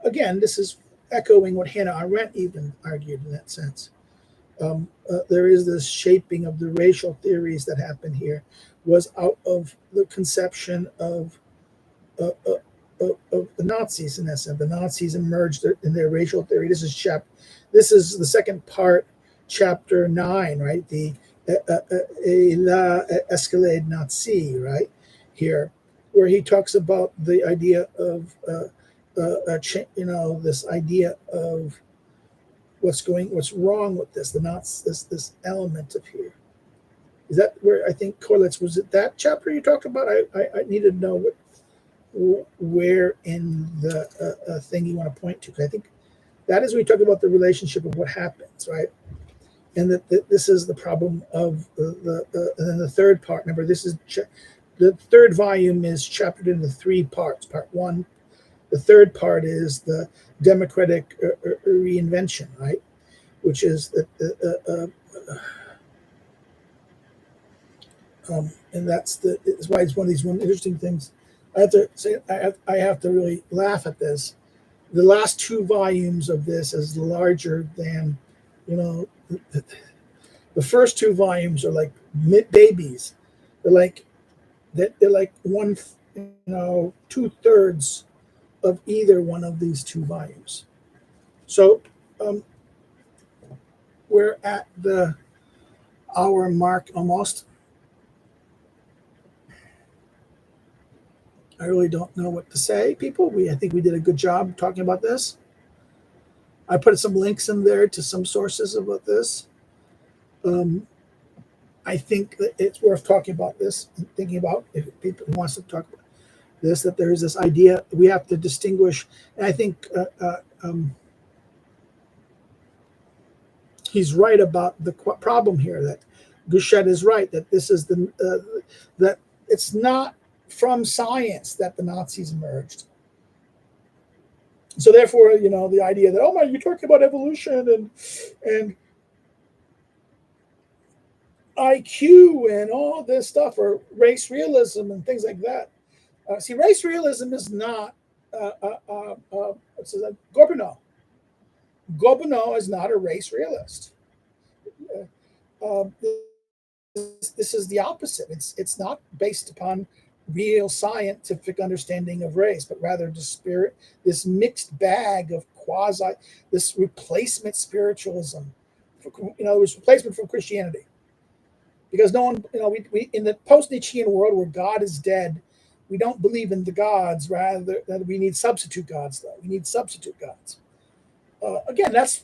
A: again, this is echoing what Hannah Arendt even argued in that sense. There is this shaping of the racial theories that happened here was out of the conception of the Nazis in that sense. The Nazis emerged in their racial theory. This is the second part, chapter 9, right? The La Escalade Nazi, right? Here, where he talks about the idea of this idea of what's wrong with this, this element of here. Is that where I think Corlitz, was it that chapter you talked about? I need to know where in the thing you want to point to, because I think that is when we talk about the relationship of what happens, right? And that this is the problem of and then the third part. Remember, this is the third volume is chaptered into 3 parts. Part 1. The third part is the democratic reinvention, right? Which is and that's why it's one of these interesting things. I have to say I have to really laugh at this. The last 2 volumes of this is larger than, the first 2 volumes are like babies. They're like 2/3 of either one of these two volumes. So we're at the hour mark almost. I really don't know what to say, people. I think we did a good job talking about this. I put some links in there to some sources about this. I think that it's worth talking about this and thinking about, if people wants to talk about this, that there is this idea we have to distinguish. And I think he's right about the problem here, that Gouchet is right, that this is that it's not from science that the Nazis emerged. So therefore, the idea that, oh my, you're talking about evolution and IQ and all this stuff, or race realism and things like that. See, race realism is not Gobineau. Gobineau is not a race realist. This is the opposite. It's not based upon real scientific understanding of race, but rather this mixed bag of this replacement spiritualism. It was replacement for Christianity. Because no one, we in the post-Nietzschean world where God is dead, we don't believe in the gods. Rather, that we need substitute gods, though. We need substitute gods. Again, that's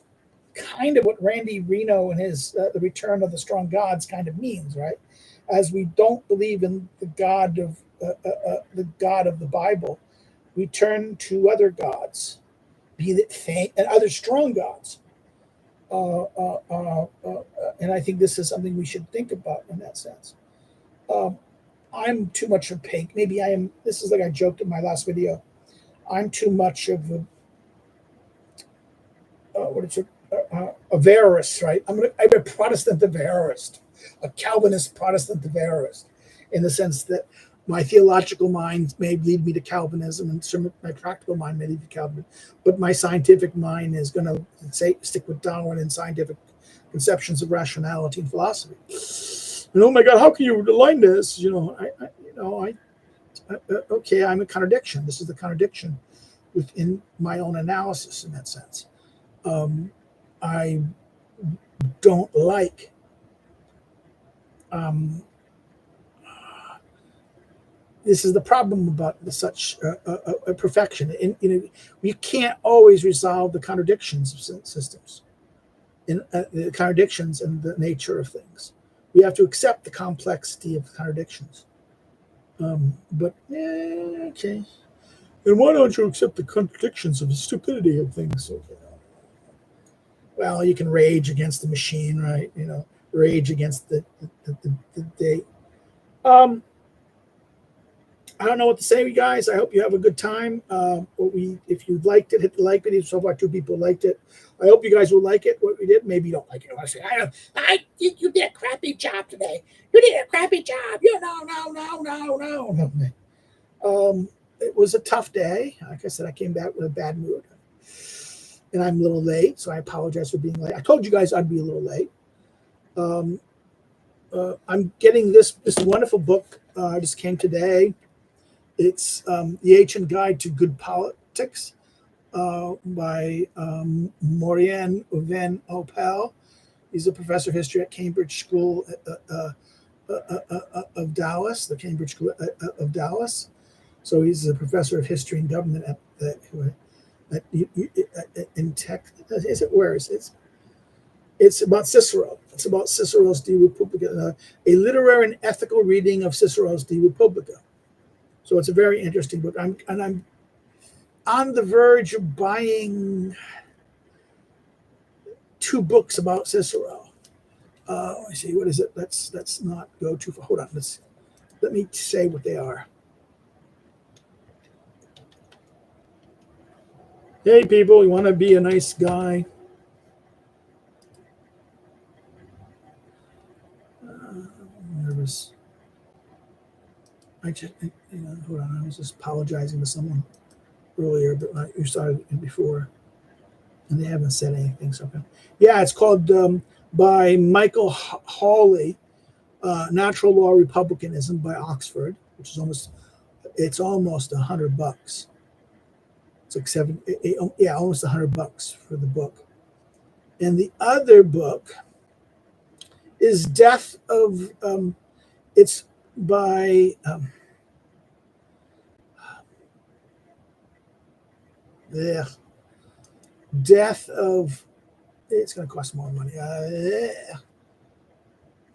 A: kind of what Randy Reno and his The Return of the Strong Gods kind of means, right? As we don't believe in the God of the Bible, we turn to other gods, be it faint and other strong gods. And I think this is something we should think about in that sense. I'm too much opaque. Maybe I am. This is like I joked in my last video. I'm too much of a Verist, right? I'm a Protestant Verist, a Calvinist Protestant Verist, in the sense that my theological mind may lead me to Calvinism, and my practical mind may lead to Calvinism, but my scientific mind is going to stick with Darwin and scientific conceptions of rationality and philosophy. And oh my God, how can you align this? Okay, I'm a contradiction. This is the contradiction within my own analysis in that sense. I don't like this is the problem about such perfection. We can't always resolve the contradictions of systems, in the contradictions and the nature of things. We have to accept the complexity of the contradictions. But okay. And why don't you accept the contradictions of the stupidity of things? Well, you can rage against the machine, right? Rage against the day. I don't know what to say, you guys. I hope you have a good time. If you liked it, hit the like button. So far, 2 people liked it. I hope you guys will like it. What we did, maybe you don't like it. I say, I think you did a crappy job today. You did a crappy job. No. It was a tough day. Like I said, I came back with a bad mood, and I'm a little late, so I apologize for being late. I told you guys I'd be a little late. I'm getting this wonderful book. I just came today. It's The Ancient Guide to Good Politics by Maurian Uven Opel. He's a professor of history at Cambridge School of Dallas, the Cambridge School of Dallas. So he's a professor of history and government in tech. Is it where is it? It's about Cicero. It's about Cicero's De Republica, a literary and ethical reading of Cicero's De Republica. So it's a very interesting book. I'm on the verge of buying 2 books about Cicero. Let me see, what is it? Let's not go too far. Hold on. Let me say what they are. Hey, people, you want to be a nice guy? Nervous. Hold on. I was just apologizing to someone earlier, but you started before, and they haven't said anything. So, yeah, it's called by Michael Hawley, Natural Law Republicanism by Oxford, which is almost it's almost $100. It's like almost $100 for the book. And the other book is Death of, it's by, Death of, it's going to cost more money.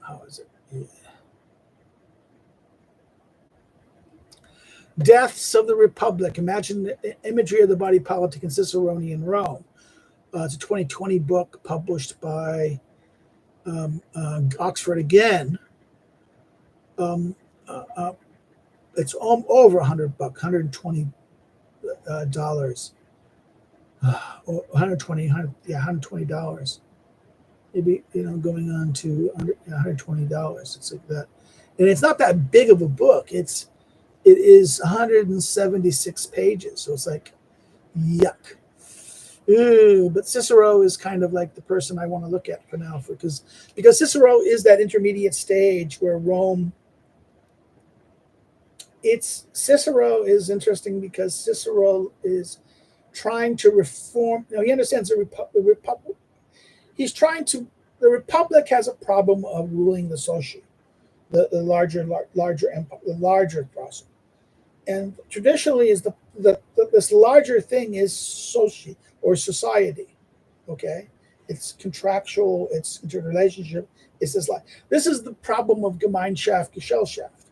A: How is it? Yeah. Deaths of the Republic. Imagine the imagery of the body politic in Ciceronian Rome. It's a 2020 book published by Oxford again. It's over $100, $120 $120. Maybe, going on to $120. It's like that, and it's not that big of a book. It is 176 pages, so it's like, yuck. Ooh, but Cicero is kind of like the person I want to look at for now, because Cicero is that intermediate stage where Rome. Cicero is interesting because Cicero is trying to reform. He understands the republic. He's trying to. The republic has a problem of ruling the soci, the larger empire, the larger process, and traditionally is this larger thing is soci or society. Okay, it's contractual. It's interrelationship. It's this like this is the problem of Gemeinschaft, Gesellschaft.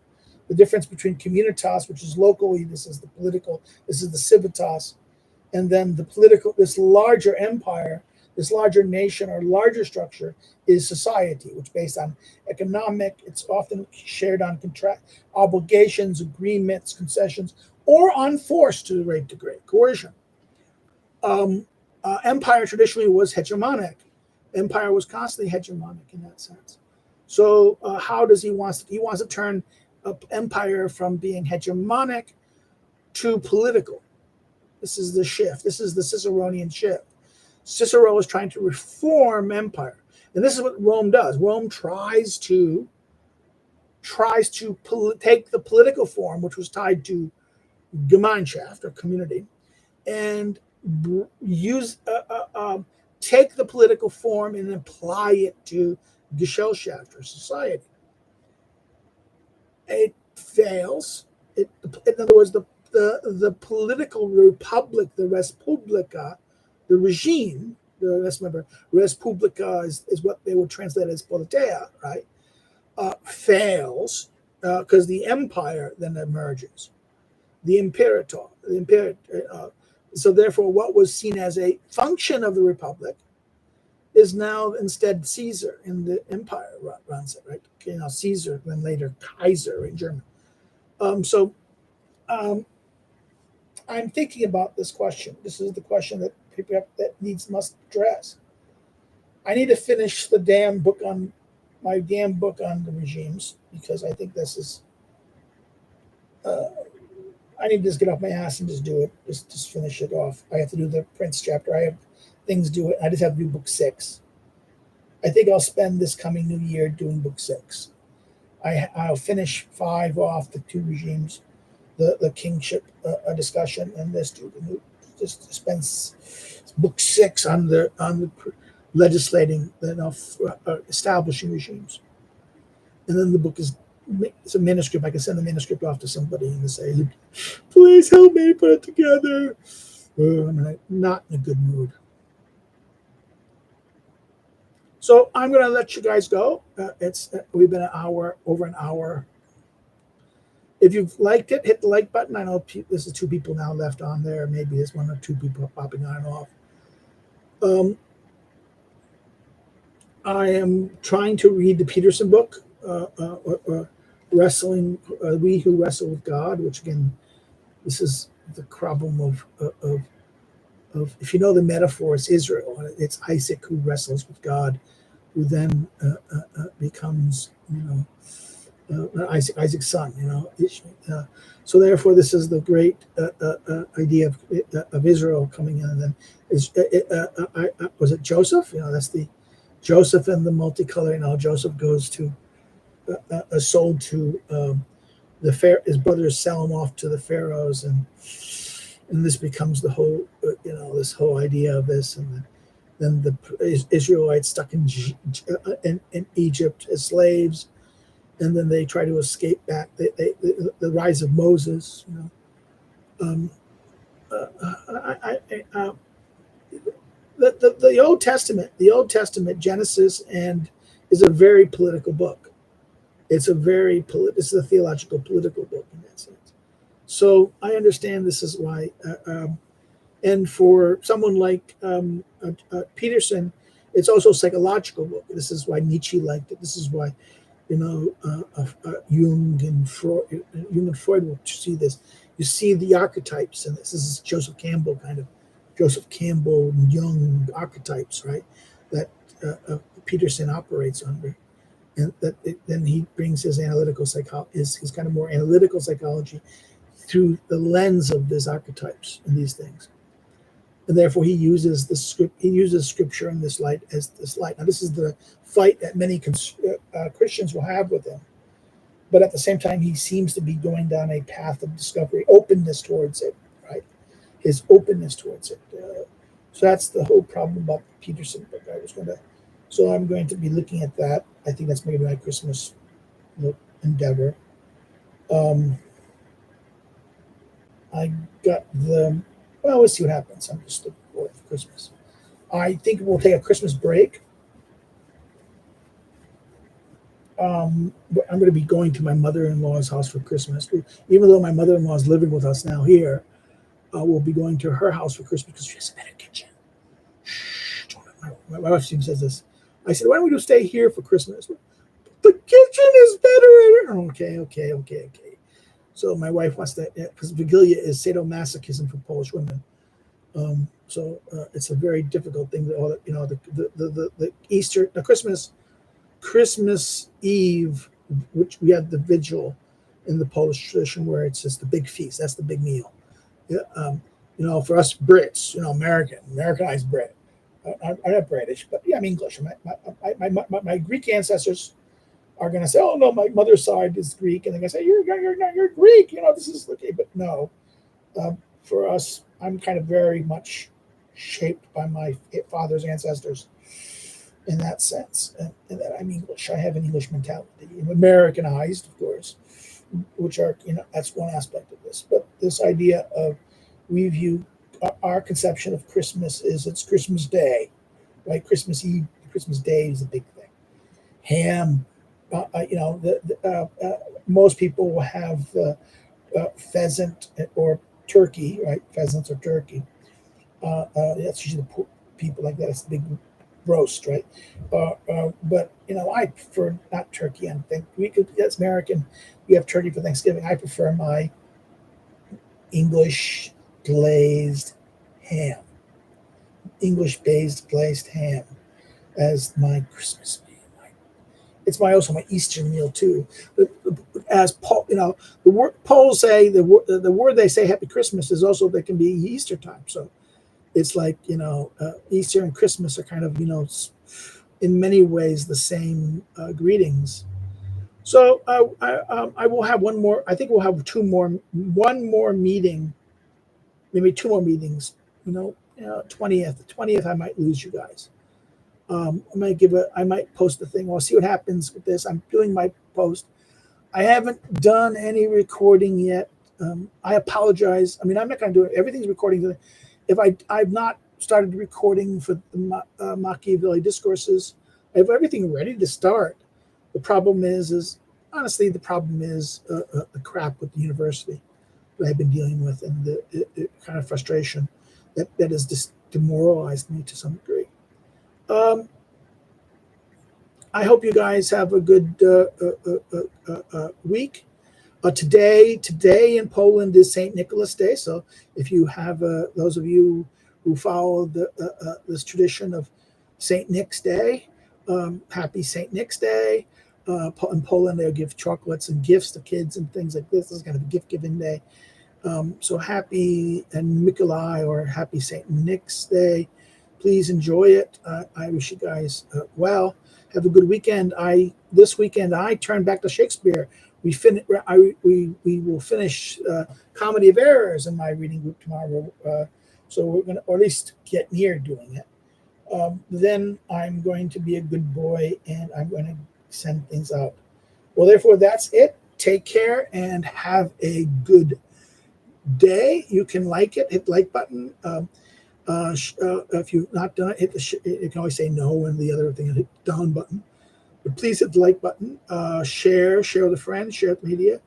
A: The difference between communitas, which is locally, this is the political, this is the civitas, and then the political, this larger empire, this larger nation or larger structure is society, which is based on economic, it's often shared on contract obligations, agreements, concessions, or on force to a great degree, coercion. Empire traditionally was hegemonic. Empire was constantly hegemonic in that sense. So how does he wants to turn empire from being hegemonic to political. This is the shift. This is the Ciceronian shift. Cicero is trying to reform empire, and this is what Rome does. Rome tries to take the political form, which was tied to Gemeinschaft or community, and take the political form and apply it to Gesellschaft or society. It fails. In other words, the political republic, the Respublica, the regime, let's remember, Respublica is what they would translate as Politea, right? Fails because the empire then emerges. The imperator. So therefore, what was seen as a function of the republic is now instead Caesar, in the empire runs it, right? Caesar, then later Kaiser in German. I'm thinking about this question. This is the question that people must address. I need to finish my damn book on the regimes, because I think this is. I need to just get off my ass and just do it. Just finish it off. I have to do the Prince chapter. I have things to do it. I just have to do book 6. I think I'll spend this coming new year doing book 6. I'll finish 5 off, the 2 regimes, the kingship discussion, and just spend book 6 on the legislating, establishing regimes, and then the book it's a manuscript. I can send the manuscript off to somebody and say, "Please help me put it together." I'm not in a good mood. So I'm going to let you guys go. We've been over an hour. If you've liked it, hit the like button. I know this is 2 people now left on there. Maybe there's 1 or 2 people popping on and off. I am trying to read the Peterson book, Wrestling, We Who Wrestle with God, which again, this is the problem of if you know the metaphor, it's Israel. It's Isaac who wrestles with God, who then becomes, Isaac's son. So therefore, this is the great idea of Israel coming in. And then was it Joseph? That's the Joseph and the multicolor. Joseph goes to sold to his brothers sell him off to the pharaohs, and this becomes the whole this whole idea of this, and then the Israelites stuck in Egypt as slaves, and then they try to escape back. The rise of Moses, the Old Testament, Genesis, and is a very political book. It's a theological political book in that sense. So I understand this is why, and for someone like Peterson, it's also a psychological book. This is why Nietzsche liked it. This is why, Jung and Freud will see this. You see the archetypes in this. This is Joseph Campbell and Jung archetypes, right? That Peterson operates under, and then he brings his analytical his kind of more analytical psychology through the lens of these archetypes and these things, and therefore he uses scripture in this light as this light. Now, this is the fight that many Christians will have with him, but at the same time, he seems to be going down a path of discovery, openness towards it, right? His openness towards it. So that's the whole problem about the Peterson book. So I'm going to be looking at that. I think that's maybe my Christmas endeavor. I got we'll see what happens. I'm just looking forward for Christmas. I think we'll take a Christmas break. I'm going to be going to my mother-in-law's house for Christmas. Even though my mother-in-law is living with us now here, we'll be going to her house for Christmas because she has a better kitchen. Shh, my wife says this. I said, why don't we just stay here for Christmas? The kitchen is better. Okay. So my wife wants to, because Vigilia is sadomasochism for Polish women. So it's a very difficult thing. The Easter, the Christmas Eve, which we have the vigil in the Polish tradition, where it's just the big feast. That's the big meal. Yeah, for us Brits, Americanized Brit. I'm not British, but yeah, I'm English. My Greek ancestors are going to say, "Oh no, my mother's side is Greek," and they're going to say, "You're Greek." This is okay, but no. For us, I'm kind of very much shaped by my father's ancestors in that sense, and that I'm English. I have an English mentality, Americanized, of course, which are that's one aspect of this. But this idea of we view our conception of Christmas is it's Christmas Day, right? Christmas Eve, Christmas Day is a big thing. Ham, most people will have pheasant or turkey, right? Pheasants or turkey. That's usually the people like that. It's the big roast, right? But I prefer not turkey. I think that's American. We have turkey for Thanksgiving. I prefer my English glazed ham, glazed ham as my Christmas meal. It's also my Easter meal too. But as Paul, Poles say the word they say Happy Christmas is also that can be Easter time. So it's like Easter and Christmas are kind of in many ways the same greetings. So I will have one more. I think we'll have one more meeting, maybe two more meetings. 20th, I might lose you guys. I might post the thing. We'll see what happens with this. I'm doing my post. I haven't done any recording yet. I apologize. I'm not going to do it. Everything's recording today. If I've not started recording for the Machiavelli discourses, I have everything ready to start. The problem is honestly, the crap with the university that I've been dealing with, and the kind of frustration that has just demoralized me to some degree. I hope you guys have a good week. Today in Poland is St. Nicholas Day. So if you have those of you who follow this tradition of St. Nick's Day, happy St. Nick's Day. In Poland, they'll give chocolates and gifts to kids and things like this. This is kind of a gift-giving day. So happy and Mikolai or happy St. Nick's Day. Please enjoy it. I wish you guys well. Have a good weekend. This weekend I turn back to Shakespeare we will finish Comedy of Errors in my reading group tomorrow. So we're going to, or at least get near doing it. Then I'm going to be a good boy and I'm going to send things out. Well, therefore, that's it. Take care and have a good day. You can like it, hit the like button. If you've not done it, you can always say no, and the other thing is hit the down button. But please hit the like button. Share with a friend, share with media.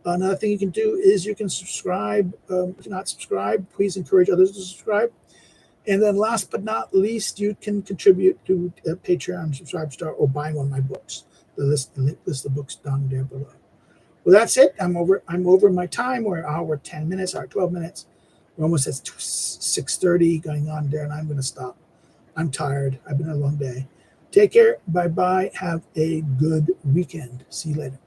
A: Another thing you can do is you can subscribe. If you're not subscribed, please encourage others to subscribe. And then last but not least, you can contribute to Patreon, Subscribestar, or buy one of my books. The list of books down there below. Well, that's it. I'm over my time. We're an hour, 10 minutes, or 12 minutes. We're almost at 6:30 going on there, and I'm going to stop. I'm tired. I've been a long day. Take care. Bye-bye. Have a good weekend. See you later.